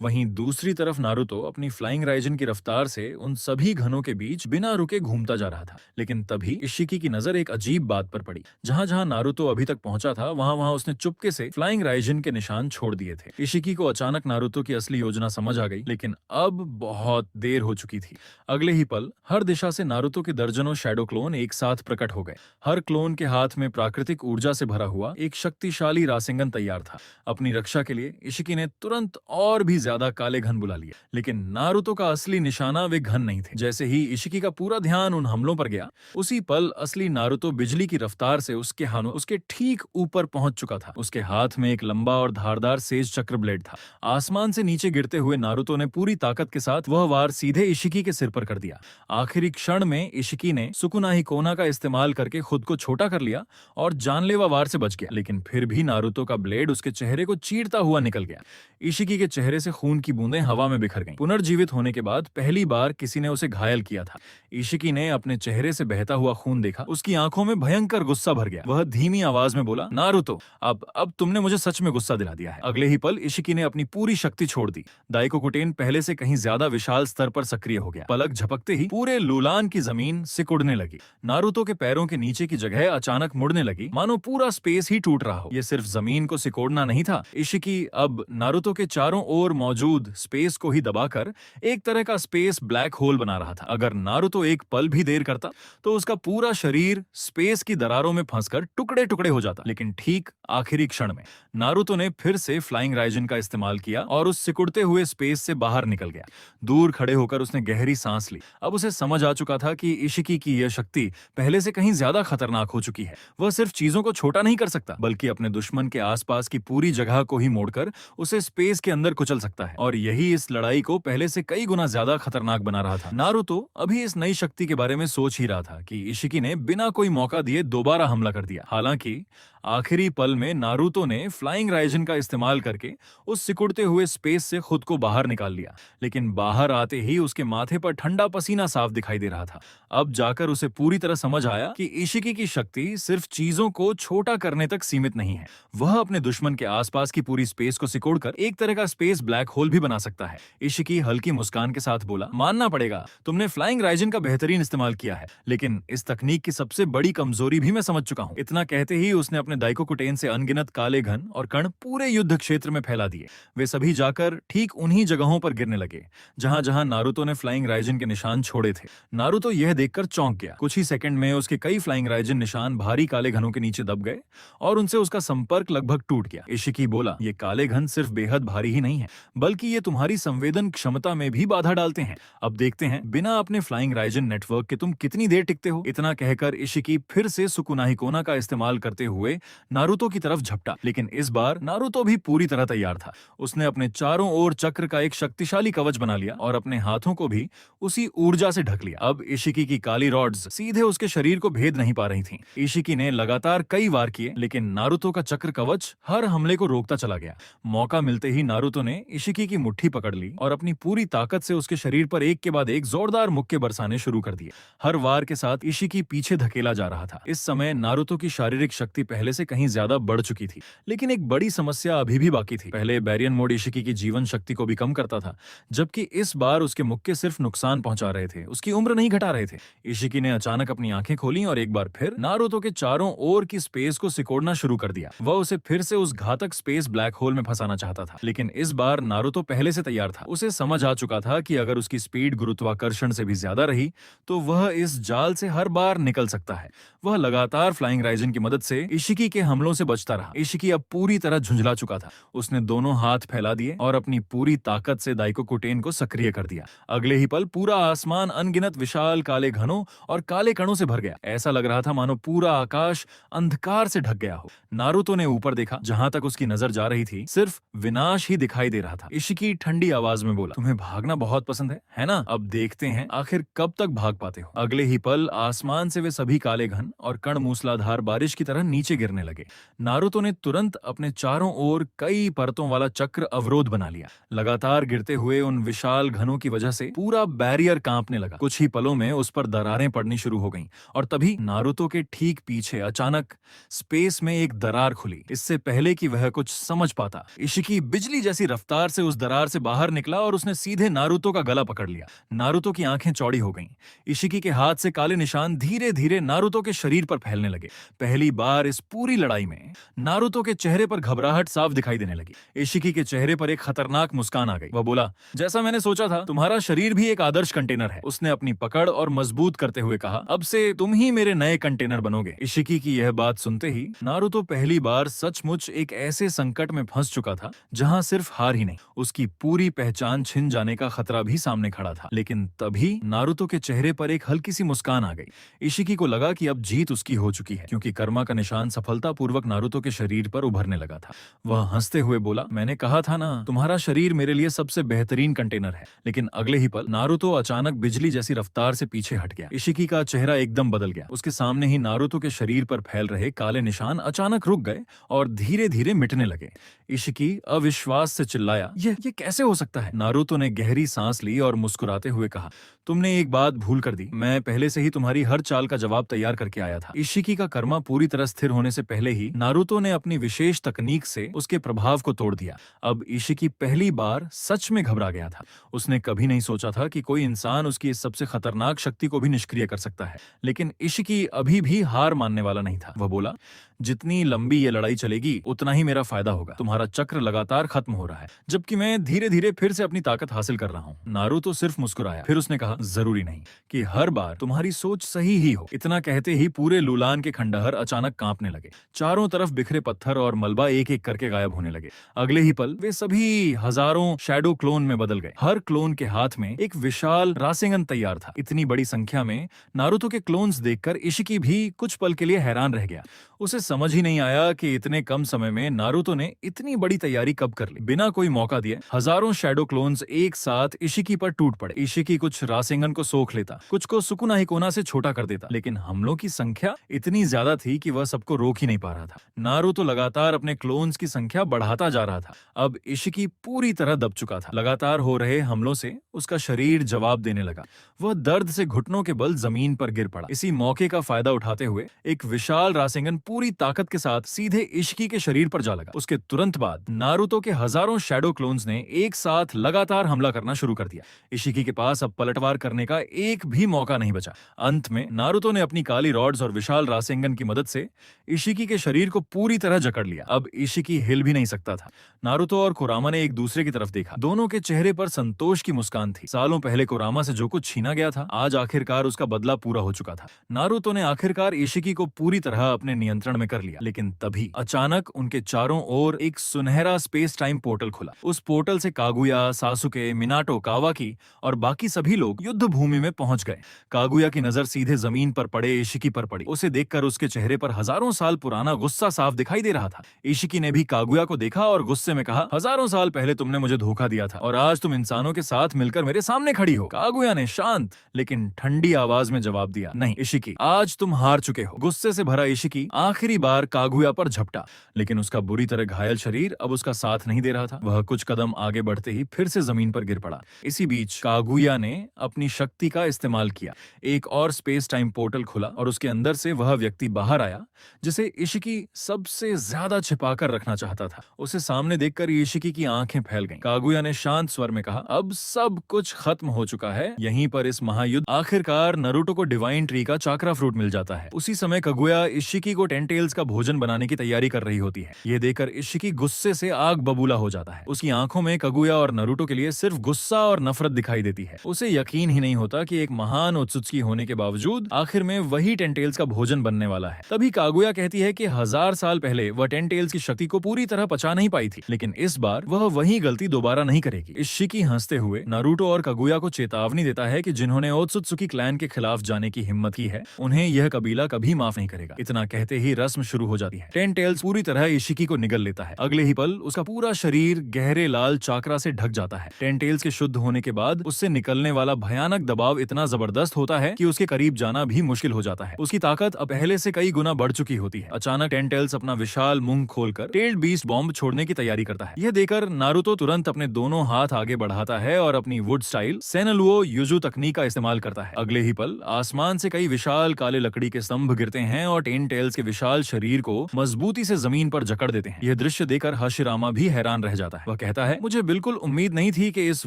वहीं दूसरी तरफ नारुतो अपनी फ्लाइंग राइजिन की रफ्तार से उन सभी घनों के बीच बिना रुके घूमता जा रहा था। लेकिन तभी इशिकी की नजर एक अजीब बात पर पड़ी। जहां जहां नारुतो अभी तक पहुंचा था वहां वहां उसने चुपके से फ्लाइंग राइजिन के निशान छोड़ दिए थे। इशिकी को अचानक नारुतो की असली योजना समझ आ गई, लेकिन अब बहुत देर हो चुकी थी। अगले ही पल हर दिशा से नारुतो के दर्जनों शैडो क्लोन एक साथ प्रकट हो गए। हर क्लोन के हाथ में प्राकृतिक ऊर्जा से भरा हुआ एक शक्तिशाली रासेंगन तैयार था। अपनी रक्षा के लिए इशिकी ने तुरंत और भी ज्यादा काले घन बुला लिए, लेकिन नारुतो का असली निशाना वे घन नहीं थे। जैसे ही इशिकी का पूरा ध्यान उन हमलों पर गया, उसी पल असली नारुतो बिजली की रफ्तार से उसके ठीक ऊपर पहुंच चुका था। उसके हाथ में एक लंबा और धारदार सेज चक्र ब्लेड था। आसमान से नीचे गिरते हुए नारुतो ने पूरी ताकत के साथ वह वार सीधे इशिकी के सिर पर कर दिया। आखिरी क्षण में इशिकी ने सुकुनाही कोना का इस्तेमाल करके खुद को छोटा कर लिया और जानलेवा वार से बच गया, लेकिन फिर भी नारुतो का ब्लेड उसके चेहरे को चीरता हुआ निकल गया। इशिकी के चेहरे से खून की बूंदें हवा में बिखर गईं। पुनर्जीवित होने के बाद पहली बार किसी ने उसे घायल किया था। इशिकी ने अपने चेहरे से बहता हुआ खून देखा। उसकी आंखों में भयंकर गुस्सा भर गया। वह धीमी आवाज में बोला, नारुतो, अब तुमने मुझे सच में गुस्सा दिला दिया है। अगले ही पल इशिकी ने अपनी पूरी शक्ति छोड़ दी। दाइकोकुटेन पहले से कहीं ज्यादा विशाल स्तर पर सक्रिय हो गया। पलक झपकते ही पूरे लुलान की जमीन सिकुड़ने लगी। नारुतो के पैरों के नीचे की जगह अचानक मुड़ने लगी, मानो पूरा स्पेस ही टूट रहा हो। ये सिर्फ जमीन को सिकोड़ना नहीं था, इशिकी अब नारुतो के चारों ओर मौजूद स्पेस को ही दबाकर एक तरह का स्पेस ब्लैक होल बना रहा था। अगर नारुतो एक पल भी देर करता तो उसका पूरा शरीर स्पेस की दरारों में फंसकर टुकड़े टुकड़े हो जाता। लेकिन ठीक आखिरी क्षण में नारुतो ने फिर से फ्लाइंग राइजिन का इस्तेमाल किया और उस सिकुड़ते हुए स्पेस से बाहर निकल गया। दूर खड़े होकर उसने गहरी सांस ली। अब उसे समझ आ चुका था कि इशिकी की यह शक्ति पहले से कहीं ज्यादा खतरनाक हो चुकी है। वह सिर्फ चीजों को छोटा नहीं कर सकता, बल्कि अपने दुश्मन के आसपास की पूरी जगह को ही मोड़कर उसे स्पेस के अंदर कुचल सकता है। और यही इस लड़ाई को पहले से कई गुना ज्यादा खतरनाक बना रहा था। नारुतो अभी इस नई शक्ति के बारे में सोच ही रहा था कि इशिकी ने बिना कोई मौका दिए दोबारा हमला कर दिया। हालांकि आखिरी पल में नारुतो ने फ्लाइंग राइजिन का इस्तेमाल करके उस सिकुड़ते हुए स्पेस से खुद को बाहर निकाल लिया, लेकिन बाहर आते ही उसके माथे पर ठंडा पसीना साफ दिखाई दे रहा था। अब जाकर उसे पूरी तरह समझ आया कि इशिकी की शक्ति सिर्फ चीजों को छोटा करने तक सीमित नहीं है, वह अपने दुश्मन के आसपास की पूरी स्पेस को सिकोड़कर एक तरह का स्पेस ब्लैक होल भी बना सकता है। इशिकी हल्की मुस्कान के साथ बोला, मानना पड़ेगा तुमने फ्लाइंग राइजिन का बेहतरीन इस्तेमाल किया है, लेकिन इस तकनीक की सबसे बड़ी कमजोरी भी मैं समझ चुका हूँ। इतना कहते ही उसने अपने दाइकोकुटेन से अनगिनत काले घन और कण पूरे युद्ध क्षेत्र में फैला दिए। वे सभी जाकर ठीक उन्हीं जगहों पर गिरने लगे जहां जहां नारुतो ने फ्लाइंग राइजिन के निशान छोड़े थे। नारुतो यह देखकर चौंक गया। कुछ ही सेकंड में उसके कई फ्लाइंग राइजिन निशान भारी काले घनों के नीचे दब गए और उनसे उसका संपर्क लगभग टूट गया। इशिकी बोला, ये काले घन सिर्फ बेहद भारी ही नहीं है, बल्कि ये तुम्हारी संवेदन क्षमता में भी बाधा डालते हैं। अब देखते हैं बिना अपने फ्लाइंग राइजिन नेटवर्क के तुम कितनी देर टिकते हो। इतना कहकर इशिकी फिर से सुकुनाही कोना का इस्तेमाल करते हुए नारुतो की तरफ झपटा, लेकिन इस बार नारुतो भी पूरी तरह तैयार था। उसने अपने चारों ओर चक्र का एक शक्तिशाली कवच बना लिया और अपने हाथों को भी उसी ऊर्जा से ढक लिया। अब इशिकी की काली रॉड्स सीधे उसके शरीर को भेद नहीं पा रही थीं। इशिकी ने लगातार कई वार किए, लेकिन नारुतो का चक्र कवच हर हमले को रोकता चला गया। मौका मिलते ही नारुतो ने इशिकी की मुट्ठी पकड़ ली और अपनी पूरी ताकत से उसके शरीर पर एक के बाद एक जोरदार मुक्के बरसाने शुरू कर दिए। हर वार के साथ इशिकी पीछे धकेला जा रहा था। इस समय नारुतो की शारीरिक शक्ति पहले पहले से कहीं ज्यादा बढ़ चुकी थी। लेकिन एक बड़ी समस्या अभी भी बाकी थी। पहले बैरियन मोड इशिकी की जीवन शक्ति को भी कम करता था, जबकि इस बार उसके मुक्के सिर्फ नुकसान पहुंचा रहे थे, उसकी उम्र नहीं घटा रहे थे। इशिकी ने अचानक अपनी आंखें खोली और एक बार फिर नारुतो के चारों ओर की स्पेस को सिकोड़ना शुरू कर दिया। वह उसे फिर से उस घातक स्पेस ब्लैक होल में फंसाना चाहता था। लेकिन इस बार नारुतो पहले से तैयार था। उसे समझ आ चुका था कि अगर उसकी स्पीड गुरुत्वाकर्षण से भी ज्यादा रही तो वह इस जाल से हर बार निकल सकता है। वह लगातार फ्लाइंग राइजन की मदद से इशिकी के हमलों से बचता रहा। इशिकी अब पूरी तरह झुंझला चुका था। उसने दोनों हाथ फैला दिए और अपनी पूरी ताकत से दाइकोकुटेन को सक्रिय कर दिया। अगले ही पल पूरा आसमान अनगिनत विशाल काले घनों और काले कणों से भर गया। ऐसा लग रहा था मानो पूरा आकाश अंधकार से ढक गया हो। नारुतो ने ऊपर देखा। जहां तक उसकी नजर जा रही थी सिर्फ विनाश ही दिखाई दे रहा था। इशिकी ठंडी आवाज में बोला, तुम्हें भागना बहुत पसंद है ना? अब देखते हैं आखिर कब तक भाग पाते हो। अगले ही पल आसमान से वे सभी काले घन और कण मूसलाधार बारिश की तरह नीचे गिरने लगे। नारुतो ने तुरंत अपने चारों ओर कई परतों वाला चक्र अवरोध बना लिया। लगातार गिरते हुए उन विशाल घनों की वजह से पूरा बैरियर कांपने लगा। कुछ ही पलों में उस पर दरारें पड़नी शुरू हो गईं और तभी नारुतो के ठीक पीछे अचानक स्पेस में एक दरार खुली। इससे पहले कि वह कुछ समझ पाता, इशिकी बिजली जैसी रफ्तार से उस दरार से बाहर निकला और उसने सीधे नारुतो का गला पकड़ लिया। नारुतो की आंखें चौड़ी हो गईं। इशिकी के हाथ से काले निशान धीरे धीरे नारुतो के शरीर पर फैलने लगे। पहली बार इस पूरी लड़ाई में नारुतो के चेहरे पर घबराहट साफ दिखाई देने लगी। इशिकी के चेहरे पर एक खतरनाक मुस्कान आ गई। वह बोला, जैसा मैंने सोचा था, तुम्हारा शरीर भी एक आदर्श कंटेनर है। उसने अपनी पकड़ और मजबूत करते हुए कहा, अब से तुम ही मेरे नए कंटेनर बनोगे। इशिकी की यह बात सुनते ही नारुतो पहली बार सचमुच एक ऐसे संकट में फंस चुका था जहां सिर्फ हार ही नहीं, उसकी पूरी पहचान छिन जाने का खतरा भी सामने खड़ा था। लेकिन तभी नारुतो के चेहरे पर एक हल्की सी मुस्कान आ गई। इशिकी को लगा कि अब जीत उसकी हो चुकी है, क्योंकि कर्मा का निशान सफलतापूर्वक नारुतो के शरीर पर उभरने लगा था। वह हंसते हुए बोला, मैंने कहा था ना, तुम्हारा शरीर मेरे लिए सबसे बेहतरीन कंटेनर है। लेकिन अगले ही पल नारुतो अचानक बिजली जैसी रफ्तार से पीछे हट गया। इशिकी का चेहरा एकदम बदल गया। उसके सामने ही नारुतो के शरीर पर फैल रहे काले निशान अचानक रुक गए और धीरे धीरे मिटने लगे। इशिकी अविश्वास से चिल्लाया, ये कैसे हो सकता है? नारुतो ने गहरी सांस ली और मुस्कुराते हुए कहा, तुमने एक बात भूल कर दी। मैं पहले से ही तुम्हारी हर चाल का जवाब तैयार करके आया था। इशिकी का कर्मा पूरी तरह स्थिर होने से पहले ही नारुतो ने अपनी विशेष तकनीक से उसके प्रभाव को तोड़ दिया। अब इशिकी पहली बार सच में घबरा गया था। उसने कभी नहीं सोचा था कि कोई इंसान उसकी इस सबसे खतरनाक शक्ति को भी निष्क्रिय कर सकता है। लेकिन इशिकी अभी भी हार मानने वाला नहीं था। वह बोला, जितनी लंबी ये लड़ाई चलेगी उतना ही मेरा फायदा होगा। तुम्हारा चक्र लगातार खत्म हो रहा है, जबकि मैं धीरे धीरे फिर से अपनी ताकत हासिल कर रहा हूँ। नारुतो सिर्फ मुस्कुराया। फिर उसने कहा, जरूरी नहीं कि हर बार तुम्हारी सोच सही ही हो। इतना कहते ही पूरे लूलान के खंडहर अचानक कांपने लगे। चारों तरफ बिखरे पत्थर और मलबा एक एक करके गायब होने लगे। अगले ही पल वे सभी हजारों शैडो क्लोन में बदल गए। हर क्लोन के हाथ में एक विशाल रासेंगन तैयार था। इतनी बड़ी संख्या में नारुतो के क्लोन्स देखकर इशिकी भी कुछ पल के लिए हैरान रह गया। उसे समझ ही नहीं आया कि इतने कम समय में नारुतो ने इतनी बड़ी तैयारी कब कर ली। बिना कोई मौका दिए हजारों शैडो क्लोन्स एक साथ इशिकी पर टूट पड़े। इशिकी कुछ रासेंगन को सोख लेता, कुछ को सुकुना ही कोना से छोटा कर देता, लेकिन हमलों की संख्या इतनी ज्यादा थी कि वह सबको रोक ही नहीं पा रहा था। नारुतो लगातार अपने क्लोन्स की संख्या बढ़ाता जा रहा था। अब इशिकी पूरी तरह दब चुका था। लगातार हो रहे हमलों से उसका शरीर जवाब देने लगा। वह दर्द से घुटनों के बल जमीन पर गिर पड़ा। इसी मौके का फायदा उठाते हुए एक विशाल रासेंगन पूरी ताकत के साथ सीधे इशिकी के शरीर पर जा लगा। उसके तुरंत बाद नारुतो के हजारों शैडो क्लोन्स ने एक साथ लगातार हमला करना शुरू कर दिया। इशिकी के पास अब पलटवार करने का एक भी मौका नहीं बचा। अंत में नारुतो ने अपनी काली रॉड्स और विशाल रासेंगन की मदद से इशिकी के शरीर को पूरी तरह जकड़ लिया। अब इशिकी हिल भी नहीं सकता था। नारुतो और कुरामा ने एक दूसरे की तरफ देखा। दोनों के चेहरे पर संतोष की मुस्कान थी। सालों पहले कुरामा से जो कुछ छीना गया था, आज आखिरकार उसका बदला पूरा हो चुका था। नारुतो ने आखिरकार इशिकी को पूरी तरह अपने नियंत्रण में कर लिया। लेकिन तभी अचानक उनके चारों ओर एक सुनहरा स्पेस टाइम पोर्टल खुला। उस पोर्टल से कागुया, सासुके, मिनाटो, कावाकी और बाकी सभी लोग युद्ध भूमि में पहुंच गए। कागुया की नजर सीधे जमीन पर पड़े इशिकी पर पड़ी। उसे देखकर उसके चेहरे पर हजारों साल पुराना गुस्सा साफ दिखाई दे रहा था। इशिकी ने भी कागुया को देखा और गुस्से में कहा, हजारों साल पहले तुमने मुझे धोखा दिया था और आज तुम इंसानों के साथ मिलकर मेरे सामने खड़ी हो। कागुया ने शांत लेकिन ठंडी आवाज में जवाब दिया, नहीं इशिकी, आज तुम हार चुके हो। गुस्से से भरा इशिकी आखिरी बार कागुया पर झपटा, लेकिन उसका बुरी तरह घायल शरीर अब उसका साथ नहीं दे रहा था। वह कुछ कदम आगे बढ़ते ही फिर से जमीन पर गिर पड़ा। इसी बीच कागुया ने अपनी शक्ति का इस्तेमाल किया। एक और स्पेस टाइम पोर्टल खुला और उसके अंदर से वह व्यक्ति बाहर आया जिसे जिसे इशिकी सबसे ज्यादा छिपा कर रखना चाहता था। उसे सामने देखकर इशिकी की आंखें फैल गईं। कागुया ने शांत स्वर में कहा, अब सब कुछ खत्म हो चुका है। यहीं पर इस महायुद्ध आखिरकार नारुतो को डिवाइन ट्री का चाक्रा फ्रूट मिल जाता है। उसी समय कागुया इशिकी को टेंटेल्स का भोजन बनाने की तैयारी कर रही होती है। ये देखकर इशिकी गुस्से से आग बबूला हो जाता है। उसकी आंखों में कागुया और नारुतो के लिए सिर्फ गुस्सा और नफरत दिखाई देती है। उसे यकीन ही नहीं होता कि एक महान ओत्सुत्सुकी होने के बावजूद आखिर में वही टेंटेल्स का भोजन बनने वाला है। तभी कागुया कहती है कि 1000 साल पहले वह टेंटेल्स की शक्ति को पूरी तरह पचा नहीं पाई थी, लेकिन इस बार वह वही गलती दोबारा नहीं करेगी। इशिकी हंसते हुए नारुतो और कागुया को चेतावनी देता है कि जिन्होंने ओत्सुत्सुकी क्लैन के खिलाफ जाने की हिम्मत की है, उन्हें यह कबीला कभी माफ नहीं करेगा। इतना कहते ही रस्म शुरू हो जाती है। टेंटेल्स पूरी तरह इशिकी को निगल लेता है। अगले ही पल उसका पूरा शरीर गहरे लाल चाकरा से ढक जाता है। टेंटेल्स के शुद्ध होने के बाद उससे निकलने वाला भयानक दबाव इतना जबरदस्त होता है कि उसके करीब जाना भी मुश्किल हो जाता है। उसकी ताकत अब पहले से कई गुना बढ़ चुकी होती है। अचानक टेंटेल्स अपना विशाल मुंह खोलकर टेल्ड बीस्ट बॉम्ब छोड़ने की तैयारी करता है। यह देखकर नारुतो तुरंत अपने दोनों हाथ आगे बढ़ाता है और अपनी वुड स्टाइल सेनलुओ युजु तकनीक का इस्तेमाल करता है। अगले ही पल आसमान से कई विशाल काले लकड़ी के स्तंभ गिरते हैं और टेंटेल्स के विशाल शरीर को मजबूती से जमीन पर जकड़ देते हैं। यह दृश्य देखकर हशिरामा भी हैरान रह जाता है। वह कहता है, मुझे बिल्कुल उम्मीद नहीं थी कि इस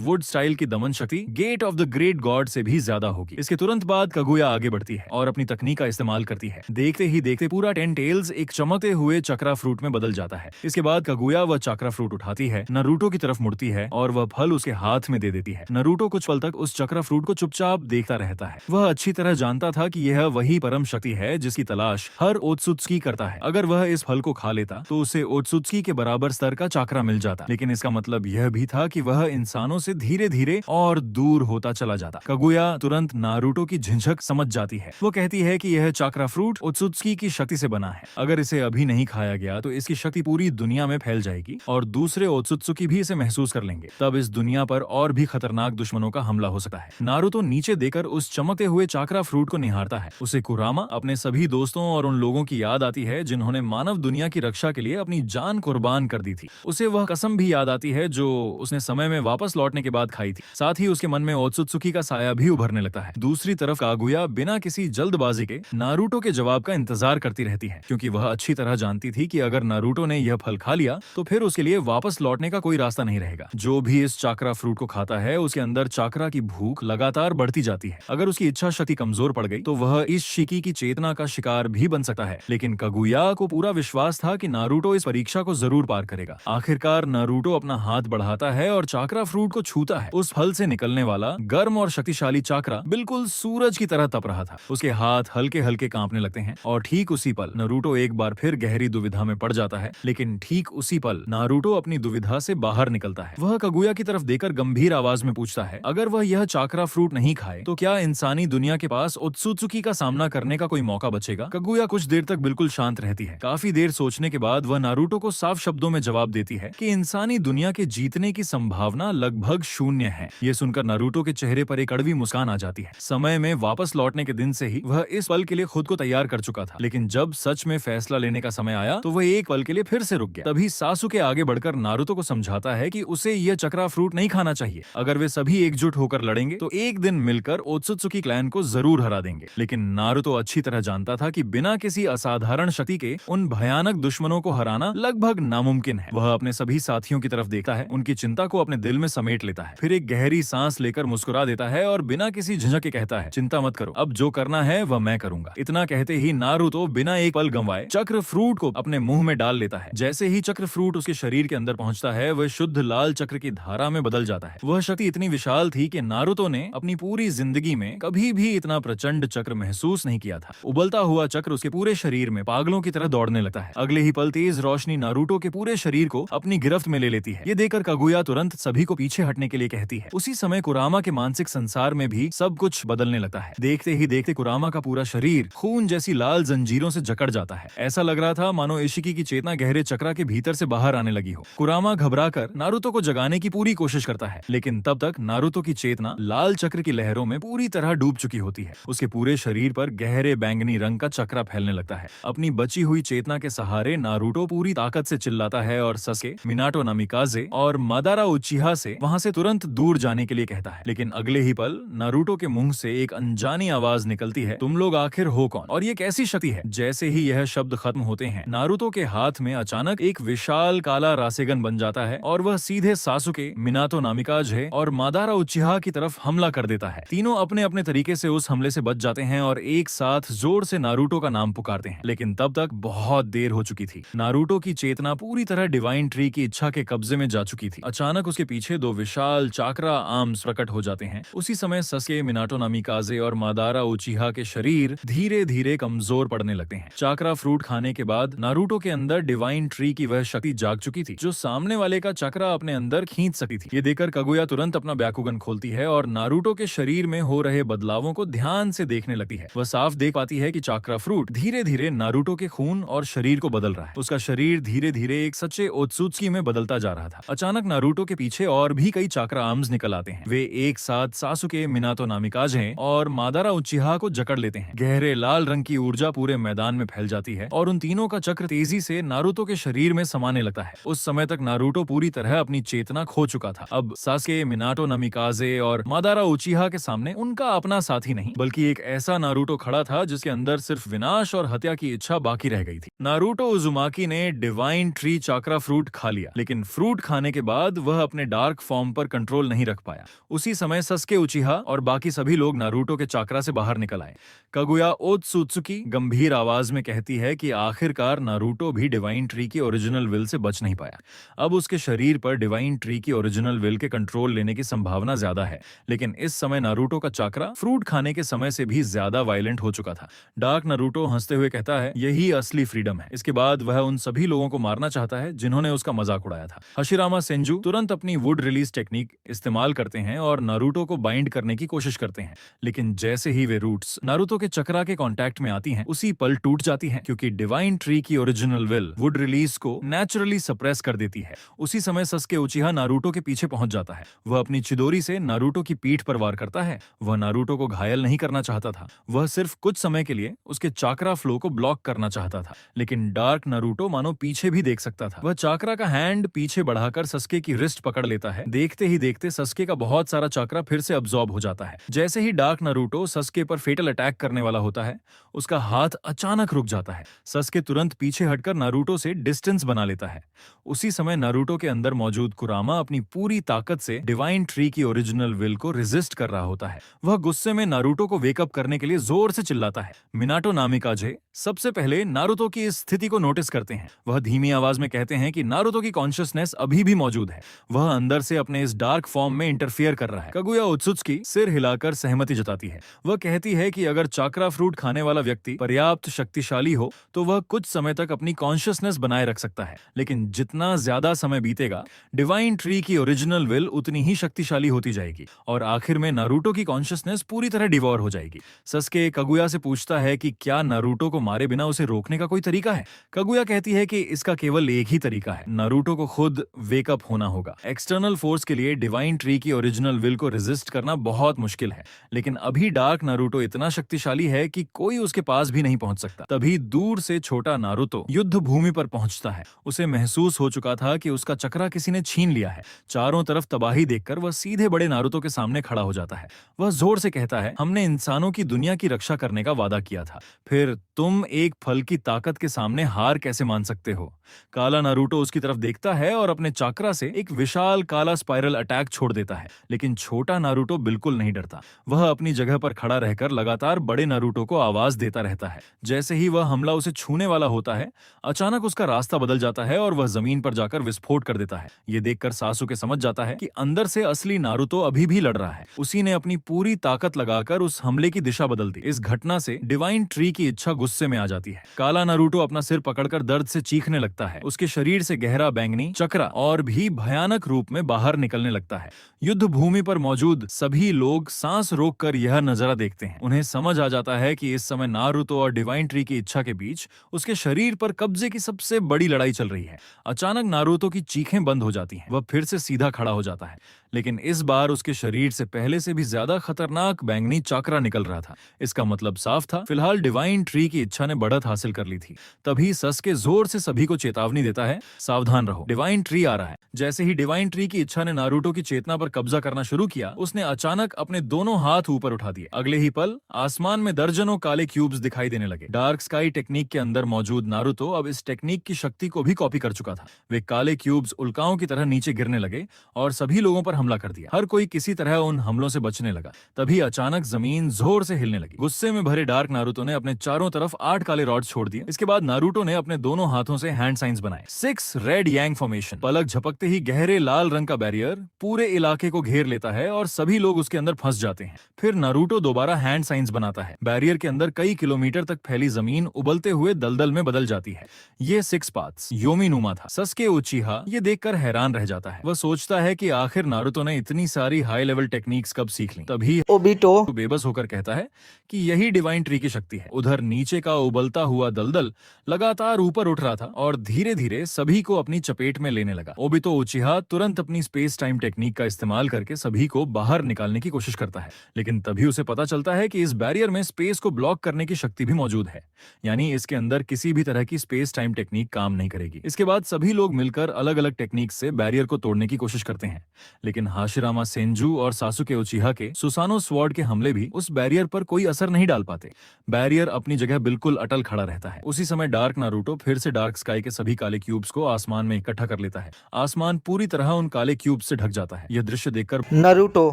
वुड स्टाइल की दमन शक्ति gate of the great god से भी ज्यादा होगी। इसके तुरंत बाद कागुया आगे बढ़ती है और अपनी तकनीक का इस्तेमाल करती है। देखते ही देखते पूरा टेंटेल्स एक चमकते हुए चक्रा फ्रूट में बदल जाता है। इसके बाद कागुया वह चक्रा फ्रूट उठाती है, नारुतो की तरफ मुड़ती है और वह फल उसके हाथ में दे देती है। नारुतो कुछ पल तक उस चक्रा फ्रूट को चुपचाप देखता रहता है। वह अच्छी तरह जानता था कि यह वही परम शक्ति है जिसकी तलाश हर ओत्सुत्सुकी करता है। अगर वह इस फल को खा लेता तो उसे ओत्सुत्सुकी के बराबर स्तर का चाकरा मिल जाता, लेकिन इसका मतलब यह भी था कि वह इंसानों से धीरे धीरे और दूर होता चला जाता। कागुया तुरंत नारुतो की झिझक समझ जाती है। वो कहती है कि यह चाकरा फ्रूट ओत्सुत्सुकी की शक्ति से बना है। अगर इसे अभी नहीं खाया गया तो इसकी शक्ति पूरी दुनिया में फैल जाएगी और दूसरे ओत्सुत्सुकी भी इसे महसूस कर लेंगे। तब इस दुनिया पर और भी खतरनाक दुश्मनों का हमला हो सकता है। नारुतो नीचे देकर उस चमकते हुए चाकरा फ्रूट को निहारता है। उसे कुरामा, अपने सभी दोस्तों और उन लोगों की याद आती है जिन्होंने मानव दुनिया की रक्षा के लिए अपनी जान कुर्बान कर दी थी। उसे वह कसम भी याद आती है जो उसने समय में वापस लौटने के बाद खाई थी। साथ ही उसके मन में ओत्सुत्सुकी का साया भी उभरने लगता है। दूसरी तरफ कागुया बिना किसी जल्दबाजी के नारुतो के जवाब का इंतजार करती रहती है, क्योंकि वह अच्छी तरह जानती थी कि अगर नारुतो ने यह फल खा लिया तो फिर उसके लिए वापस लौटने का कोई रास्ता नहीं रहेगा। जो भी इस चाकरा फ्रूट को खाता है उसके अंदर चाकरा की भूख लगातार बढ़ती जाती है। अगर उसकी इच्छा शक्ति कमजोर पड़ गई तो वह इस शिकी की चेतना का शिकार भी बन सकता है। लेकिन कागुया को पूरा विश्वास था कि नारुतो इस परीक्षा को जरूर पार करेगा। आखिरकार नारुतो अपना हाथ बढ़ाता है और चाकरा फ्रूट को छूता है। उस फल से निकलने वाला गर्म और शक्तिशाली चाकरा बिल्कुल सूरज की तरह तप रहा था। उसके हाथ हल्के हल्के कांपने लगते हैं और ठीक उसी पल नारुतो एक बार फिर गहरी दुविधा में पड़ जाता है। लेकिन ठीक उसी पल नारुतो अपनी दुविधा से बाहर निकलता है। वह कागुया की तरफ देखकर गंभीर आवाज में पूछता है, अगर वह यह चाकरा फ्रूट नहीं खाए तो क्या इंसानी दुनिया के पास ओत्सुत्सुकी का सामना करने का कोई मौका बचेगा? कागुया कुछ देर तक बिल्कुल शांत रहती है। काफी देर सोचने के बाद वह नारुतो को साफ शब्दों में जवाब देती है कि इंसानी दुनिया के जीतने की संभावना लगभग शून्य है। यह सुनकर नारुतो के चेहरे पर एक कड़वी मुस्कान आ जाती है। समय में वापस लौटने के दिन से ही वह इस पल के लिए खुद को तैयार कर चुका था, लेकिन जब सच में फैसला लेने का समय आया तो वह एक पल के लिए फिर से रुक गया। तभी सासुके आगे बढ़कर नारुतो को समझाता है कि उसे यह चक्रा फ्रूट नहीं खाना चाहिए। अगर वे सभी एकजुट होकर लड़ेंगे तो एक दिन मिलकर ओत्सुत्सुकी क्लैन को जरूर हरा देंगे। लेकिन नारुतो अच्छी तरह जानता था कि बिना किसी असाधारण शक्ति के उन भयानक दुश्मनों को हराना लगभग नामुमकिन है। वह अपने सभी साथियों की तरफ देखता है, उनकी चिंता को अपने दिल में समेट लेता है, फिर एक गहरी सांस लेकर मुस्कुरा देता है और बिना किसी झिझक के कहता है, चिंता मत करो, अब जो करना है वह मैं करूंगा। इतना कहते ही नारुतो बिना एक पल गंवाए चक्र फ्रूट को अपने मुंह में डाल लेता है। जैसे ही चक्र फ्रूट उसके शरीर के अंदर पहुंचता है वह शुद्ध लाल चक्र की धारा में बदल जाता है। वह शक्ति इतनी विशाल थी कि नारुतो ने अपनी पूरी जिंदगी में कभी भी इतना प्रचंड चक्र महसूस नहीं किया था। उबलता हुआ चक्र उसके पूरे शरीर में पागलों की तरह दौड़ने लगता है। अगले ही पल तेज रोशनी नारुतो के पूरे शरीर को अपनी गिरफ्त में ले लेती है। ये देखकर कागुया तुरंत सभी को पीछे हटने के लिए कहती है। उसी समय कुरामा के मानसिक संसार में भी सब कुछ बदलने लगता है। देखते ही देखते कुरामा का पूरा शरीर खून जैसी लाल जंजीरों से जकड़ जाता है। ऐसा लग रहा था मानो इशिकी की चेतना गहरे चक्रा के भीतर से बाहर आने लगी हो। कुरामा घबराकर नारुतो को जगाने की पूरी कोशिश करता है, लेकिन तब तक नारुतो की चेतना लाल चक्र की लहरों में पूरी तरह डूब चुकी होती है। उसके पूरे शरीर पर गहरे बैंगनी रंग का चक्रा फैलने लगता है। अपनी बची हुई चेतना के सहारे नारुतो पूरी ताकत से चिल्लाता है और सस्के, मिनाटो नामिकाजे और मादारा उचिहा से वहां से तुरंत दूर जाने के लिए कहता है। लेकिन अगले ही पल नारुतो के मुंह से एक अनजानी आवाज निकलती है, तुम लोग आखिर हो कौन और ये कैसी शक्ति है? जैसे ही यह शब्द खत्म होते हैं, नारुतो के हाथ में अचानक एक विशाल काला रासेगन बन जाता है और वह सीधे सासुके, मिनातो नामिकाजे और मादारा उचिहा की तरफ हमला कर देता है। तीनों अपने अपने तरीके से उस हमले से बच जाते हैं और एक साथ जोर से नारुतो का नाम पुकारते हैं, लेकिन तब तक बहुत देर हो चुकी थी। नारुतो की चेतना पूरी तरह डिवाइन ट्री की इच्छा के कब्जे में जा चुकी थी। अचानक उसके पीछे दो विशाल चाक्रा आर्म्स प्रकट हो जाते हैं। उसी समय सस्के, मिनाटो नामिकाजे और मादारा उचिहा के शरीर धीरे धीरे कमजोर पड़ने लगते हैं। चाक्रा फ्रूट खाने के बाद नारुतो के अंदर डिवाइन ट्री की वह शक्ति जाग चुकी थी जो सामने वाले का चक्रा अपने अंदर खींच सकती थी। ये देखकर कागुया तुरंत अपना ब्याकुगन खोलती है और नारुतो के शरीर में हो रहे बदलावों को ध्यान से देखने लगती है। वह साफ देख पाती है कि चाक्रा फ्रूट धीरे धीरे नारुतो के खून और शरीर को बदल रहा है। उसका शरीर धीरे धीरे एक सच्चे ओत्सुत्सुकी में बदलता जा रहा था। अचानक नारुतो के पीछे और भी कई चाक्रा आर्म्स निकल आते हैं। वे एक साथ सासुके, मिनातो नामिकाजे और मादारा उचिहा को जकड़ लेते हैं। गहरे लाल रंग की ऊर्जा पूरे मैदान में फैल जाती है और उन तीनों का चक्र तेजी से नारुतो के शरीर में समाने लगता है। उस समय तक नारुतो पूरी तरह अपनी चेतना खो चुका था। अब सासुके, मिनातो नामिकाजे और मादारा उचिहा के सामने उनका अपना साथी नहीं बल्कि एक ऐसा नारुतो खड़ा था जिसके अंदर सिर्फ विनाश और हत्या की इच्छा बाकी रह गई थी। नारुतो उजुमाकी ने डिवाइन ट्री चाक्रा फ्रूट खा लिया, लेकिन फ्रूट खाने के बाद वह अपने डार्क फॉर्म पर कंट्रोल नहीं रख पाया। उसी समय सस्के उचिहा और बाकी सभी लोग नारुतो के चाक्रा से बाहर निकल आए। कागुया ओत्सुत्सुकी गंभीर आवाज में कहती है कि आखिरकार नारुतो भी डिवाइन ट्री की ओरिजिनल विल से बच नहीं पाया। अब उसके शरीर पर डिवाइन ट्री की ओरिजिनल विल के कंट्रोल लेने की संभावना ज्यादा है, लेकिन इस समय नारुतो का चाक्रा फ्रूट खाने के समय से भी ज्यादा वायलेंट हो चुका था। डार्क नारुतो हंसते हुए कहता है, यही असली फ्रीडम है। इसके बाद वह उन सभी लोगों को मारना चाहता है जिन्होंने उसका मजाक उड़ाया था। हशिरामा सेंजू तुरंत अपनी वुड रिलीज टेक्निक इस्तेमाल करते हैं और नारुतो को बाइंड करने की कोशिश करते हैं, लेकिन जैसे ही वे रूट्स नारुतो के चक्रा के कांटेक्ट में आती हैं, उसी पल टूट जाती हैं क्योंकि डिवाइन ट्री की ओरिजिनल विल वुड रिलीज को नेचुरली सप्रेस कर देती है। उसी समय सस्के उचिहा नारुतो के पीछे पहुंच जाता है। वह अपनी चिदोरी से नारुतो की पीठ पर वार करता है। वह नारुतो को घायल नहीं करना चाहता था, वह सिर्फ कुछ समय के लिए उसके चाक्रा फ्लो को ब्लॉक करना चाहता था, लेकिन डार्क नारुतो मानो पीछे भी देख सकता था। वह चाक्रा का हैंड पीछे बढ़ाकर सस्के की रिस्ट पकड़ लेता है। देखते ही देखते सस्के का बहुत सारा चाक्रा फिर से अब्सॉर्ब हो जाता है। जैसे ही डार्क नारुतो सस्के पर फेटल अटैक करने वाला होता है, उसका हाथ अचानक रुक जाता है। सस्के तुरंत पीछे हटकर नारुतो से डिस्टेंस बना लेता है। उसी समय नारुतो के अंदर मौजूद कुरामा अपनी पूरी ताकत से डिवाइन ट्री की ओरिजिनल विल को रेजिस्ट कर रहा होता है। वह गुस्से में नारुतो को वेकअप करने के लिए जोर से चिल्लाता है। मिनाटो नामिकाजे सबसे पहले नारुतो की इस स्थिति को नोटिस करते हैं। वह धीमी आवाज में कहते हैं कि नारुतो की कॉन्शियसनेस अभी भी मौजूद है, वह अंदर से अपने इस डार्क फॉर्म में इंटरफियर कर रहा है। कागुया ओत्सुत्सुकी सिर हिलाकर सहमति जताती है। वह कहती है कि अगर चाक्रा फ्रूट खाने वाला व्यक्ति पर्याप्त शक्तिशाली हो तो वह कुछ समय तक अपनी कॉन्शियसनेस बनाए रख सकता है, लेकिन जितना ज्यादा समय बीतेगा डिवाइन ट्री की ओरिजिनल विल उतनी ही शक्तिशाली होती जाएगी और आखिर में नारुतो की कॉन्शियसनेस पूरी तरह डिवॉर हो जाएगी। सस्के कागुया से पूछता है कि क्या नारुतो को मारे बिना उसे रोकने का कोई तरीका है। कागुया कहती है कि इसका केवल एक ही तरीका है, नारुतो को खुद वेकअप होना होगा। एक्सटर्नल फोर्स के लिए डिवाइन ट्री की ओरिजिनल विल को रेजिस्ट करना बहुत मुश्किल है, लेकिन अभी डार्क नारुतो इतना शक्तिशाली है कि कोई उसके पास भी नहीं पहुंच सकता। तभी दूर से छोटा नारुतो युद्ध भूमि पर पहुंचता है। उसे महसूस हो चुका था कि उसका चक्रा किसी ने छीन लिया है। चारों तरफ तबाही देखकर वह सीधे बड़े नारुतो के सामने खड़ा हो जाता है। वह जोर से कहता है, हमने इंसानों की दुनिया की रक्षा करने का वादा किया था, फिर तुम एक फल की ताकत के सामने हार कैसे मान सकते हो। काला नारुतो उसकी तरफ देखता है और अपने चाक्रा से एक विशाल काला स्पाइरल अटैक छोड़ देता है, लेकिन छोटा नारुतो बिल्कुल नहीं डरता। वह अपनी जगह पर खड़ा रहकर लगातार बड़े नारुतो को आवाज देता रहता है। जैसे ही वह हमला उसे छूने वाला होता है, अचानक उसका रास्ता बदल जाता है और वह जमीन पर जाकर विस्फोट कर देता है। ये देखकर सासुके समझ जाता है कि अंदर से असली नारुतो अभी भी लड़ रहा है। उसी ने अपनी पूरी ताकत लगाकर उस हमले की दिशा बदल दी। इस घटना से डिवाइन ट्री की इच्छा गुस्से में आ जाती है। काला नारुतो अपना सिर पकड़कर दर्द से चीखने लगता है। उसके शरीर से गहरा बैंगनी चक्रा और भी भयानक रूप में बाहर निकलने लगता है। युद्ध भूमि पर मौजूद सभी लोग सांस रोककर यह नजारा देखते हैं। उन्हें समझ आ जाता है कि इस समय नारुतो और डिवाइन ट्री की इच्छा के बीच उसके शरीर पर कब्जे की सबसे बड़ी लड़ाई चल रही है। अचानक नारुतो की चीखें बंद हो जाती हैं। वह फिर से सीधा खड़ा हो जाता है, लेकिन इस बार उसके शरीर से पहले से भी ज्यादा खतरनाक बैंगनी चाकरा निकल रहा था। इसका मतलब साफ था, फिलहाल डिवाइन ट्री की इच्छा ने बढ़त हासिल कर ली थी। तभी सस्के जोर से सभी को चेतावनी देता है, सावधान रहो, डिवाइन ट्री आ रहा है। जैसे ही डिवाइन ट्री की इच्छा ने नारुतो की चेतना पर कब्जा करना शुरू किया, उसने अचानक अपने दोनों हाथ ऊपर उठा दिए। अगले ही पल आसमान में दर्जनों काले क्यूब्स दिखाई देने लगे। डार्क स्काई टेक्निक के अंदर मौजूद नारुतो अब इस टेक्निक की शक्ति को भी कॉपी कर चुका था। वे काले क्यूब्स उल्काओं की तरह नीचे गिरने लगे और सभी लोगों पर हमला कर दिया। हर कोई किसी तरह उन हमलों से बचने लगा। तभी अचानक जमीन जोर से हिलने लगी। गुस्से में भरे डार्क नारुतो ने अपने चारों तरफ 8 काले रॉड छोड़ दिए। इसके बाद नारुतो ने अपने दोनों हाथों से हैंड साइंस बनाए, 6 रेड यांग फॉर्मेशन। पलक झपकते ही गहरे लाल रंग का बैरियर पूरे इलाके को घेर लेता है और सभी लोग उसके अंदर फंस जाते हैं। फिर नारुतो दोबारा हैंड साइंस बनाता है। बैरियर के अंदर कई किलोमीटर तक फैली जमीन उबलते हुए दलदल में बदल जाती है। ये 6 पाथ्स योमीनुमा था। सस्के उचिहा ये देखकर हैरान रह जाता है। वह सोचता है कि आखिर नारुतो ने इतनी सारी हाई लेवल टेक्निक्स कब सीख ली। तभी ओबिटो बेबस होकर कहता है कि यही डिवाइन ट्री की शक्ति है। उधर नीचे का उबलता हुआ दलदल लगातार ऊपर उठ रहा था और धीरे धीरे सभी को अपनी चपेट में लेने लगा। ओबितो उचिहा तुरंत अपनी स्पेस टाइम टेक्निक का इस्तेमाल करके सभी को बाहर निकालने की कोशिश करता है, लेकिन तभी उसे पता चलता है कि इस बैरियर में स्पेस को ब्लॉक करने की शक्ति भी मौजूद है, यानी इसके अंदर किसी भी तरह की स्पेस टाइम टेक्निक काम नहीं करेगी। इसके बाद सभी लोग मिलकर अलग अलग टेक्निक से बैरियर को तोड़ने की कोशिश करते हैं, लेकिन हाशिरामा सेंजू और सासुके उचिहा के सुसानो स्वॉर्ड के हमले भी उस बैरियर पर कोई असर नहीं डाल पाते। बैरियर अपनी जगह बिल्कुल अटल खड़ा रहता है। उसी समय डार्क नारुतो फिर से डार्क स्काई के सभी काले क्यूब्स को आसमान में इकट्ठा कर लेता है। आसमान पूरी तरह उन काले क्यूब्स से ढक जाता है। यह दृश्य देखकर नारुतो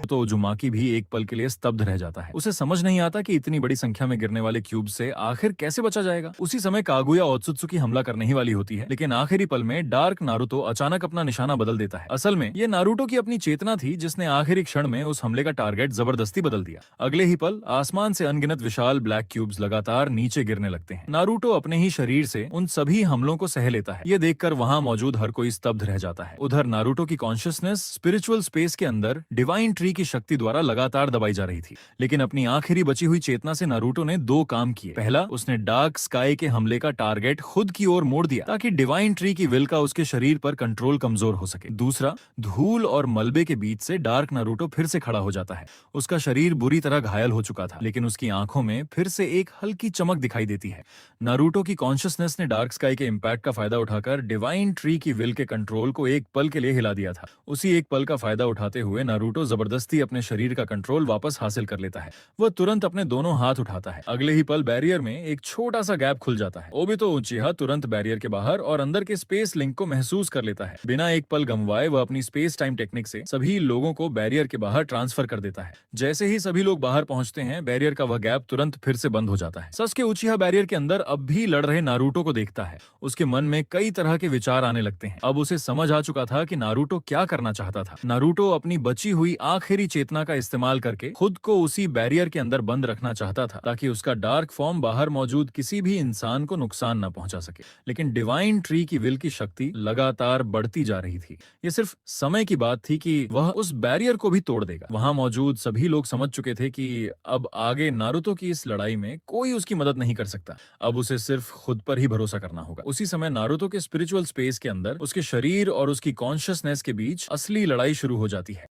तो उजुमाकी भी एक पल के लिए स्तब्ध रह जाता है। उसे समझ नहीं आता कि इतनी बड़ी संख्या में गिरने वाले क्यूब से आखिर कैसे बचा जाएगा। उसी समय कागुया ओत्सुत्सुकी हमला करने ही वाली होती है, लेकिन आखिरी पल में डार्क नारुतो अचानक अपना निशाना बदल देता है। असल में ये नारुतो की अपनी चेतना थी जिसने आखिरी क्षण में उस हमले का टारगेट जबरदस्ती बदल दिया। अगले ही पल आसमान से अनगिनत विशाल ब्लैक क्यूब्स लगातार नीचे गिरने लगते हैं। नारुतो अपने ही शरीर से उन सभी हमलों को सह लेता है। ये देखकर वहां मौजूद हर कोई स्तब्ध रह जाता है। उधर नारुतो की कॉन्शियसनेस स्पिरिचुअल स्पेस के अंदर डिवाइन ट्री की शक्ति द्वारा लगातार दबाई जा रही थी, लेकिन अपनी आखिरी बची हुई चेतना से नारुतो ने 2 काम किए। पहला, उसने डार्क स्काई के हमले का टारगेट खुद की ओर मोड़ दिया ताकि डिवाइन ट्री की विल का उसके शरीर पर कंट्रोल कमजोर हो सके। दूसरा, धूल और मलबे के बीच से डार्क नारुतो फिर से खड़ा हो जाता है। उसका शरीर बुरी तरह घायल हो चुका था, लेकिन उसकी आंखों में फिर से एक हल्की चमक दिखाई देती है। नारुतो की कॉन्शियसनेस ने डार्क स्काई के इम्पैक्ट का फायदा उठाकर डिवाइन ट्री की विल के कंट्रोल को एक पल के लिए हिला दिया था। उसी एक पल का फायदा उठाते हुए नारुतो जबरदस्ती अपने शरीर का कंट्रोल वापस हासिल कर लेता है। वह तुरंत अपने दोनों हाथ उठाता है। अगले ही पल बैरियर में एक छोटा सा गैप खुल जाता है। ओबितो उचिहा तुरंत बैरियर के बाहर और अंदर के स्पेस लिंक को महसूस कर लेता है। बिना एक पल गंवाए वह अपनी स्पेस टाइम टेक्निक से सभी लोगों को बैरियर के बाहर ट्रांसफर कर देता है। जैसे ही सभी लोग बाहर पहुंचते हैं, बैरियर का वह गैप तुरंत फिर से बंद हो जाता है। सस्के उचिहा बैरियर के अंदर अब भी लड़ रहे नारुतो को देखता है। उसके मन में कई तरह के विचार आने लगते हैं। अब उसे समझ आ चुका था कि नारुतो क्या करना चाहता था। नारुतो अपनी बची हुई आखिरी चेतना का इस्तेमाल करके खुद को उसी बैरियर के अंदर बंद रखना चाहता था ताकि उसका डार्क फॉर्म बाहर मौजूद किसी भी इंसान को नुकसान न पहुंचा सके। लेकिन डिवाइन ट्री की विल की शक्ति लगातार बढ़ती जा रही थी। ये सिर्फ समय की बात थी कि वह उस बैरियर को भी तोड़ देगा। वहां मौजूद सभी लोग समझ चुके थे कि अब आगे नारुतो की इस लड़ाई में कोई उसकी मदद नहीं कर सकता। अब उसे सिर्फ खुद पर ही भरोसा करना होगा। उसी समय नारुतो के स्पिरिचुअल स्पेस के अंदर उसके शरीर और उसकी कॉन्शियसनेस के बीच असली लड़ाई शुरू हो जाती है।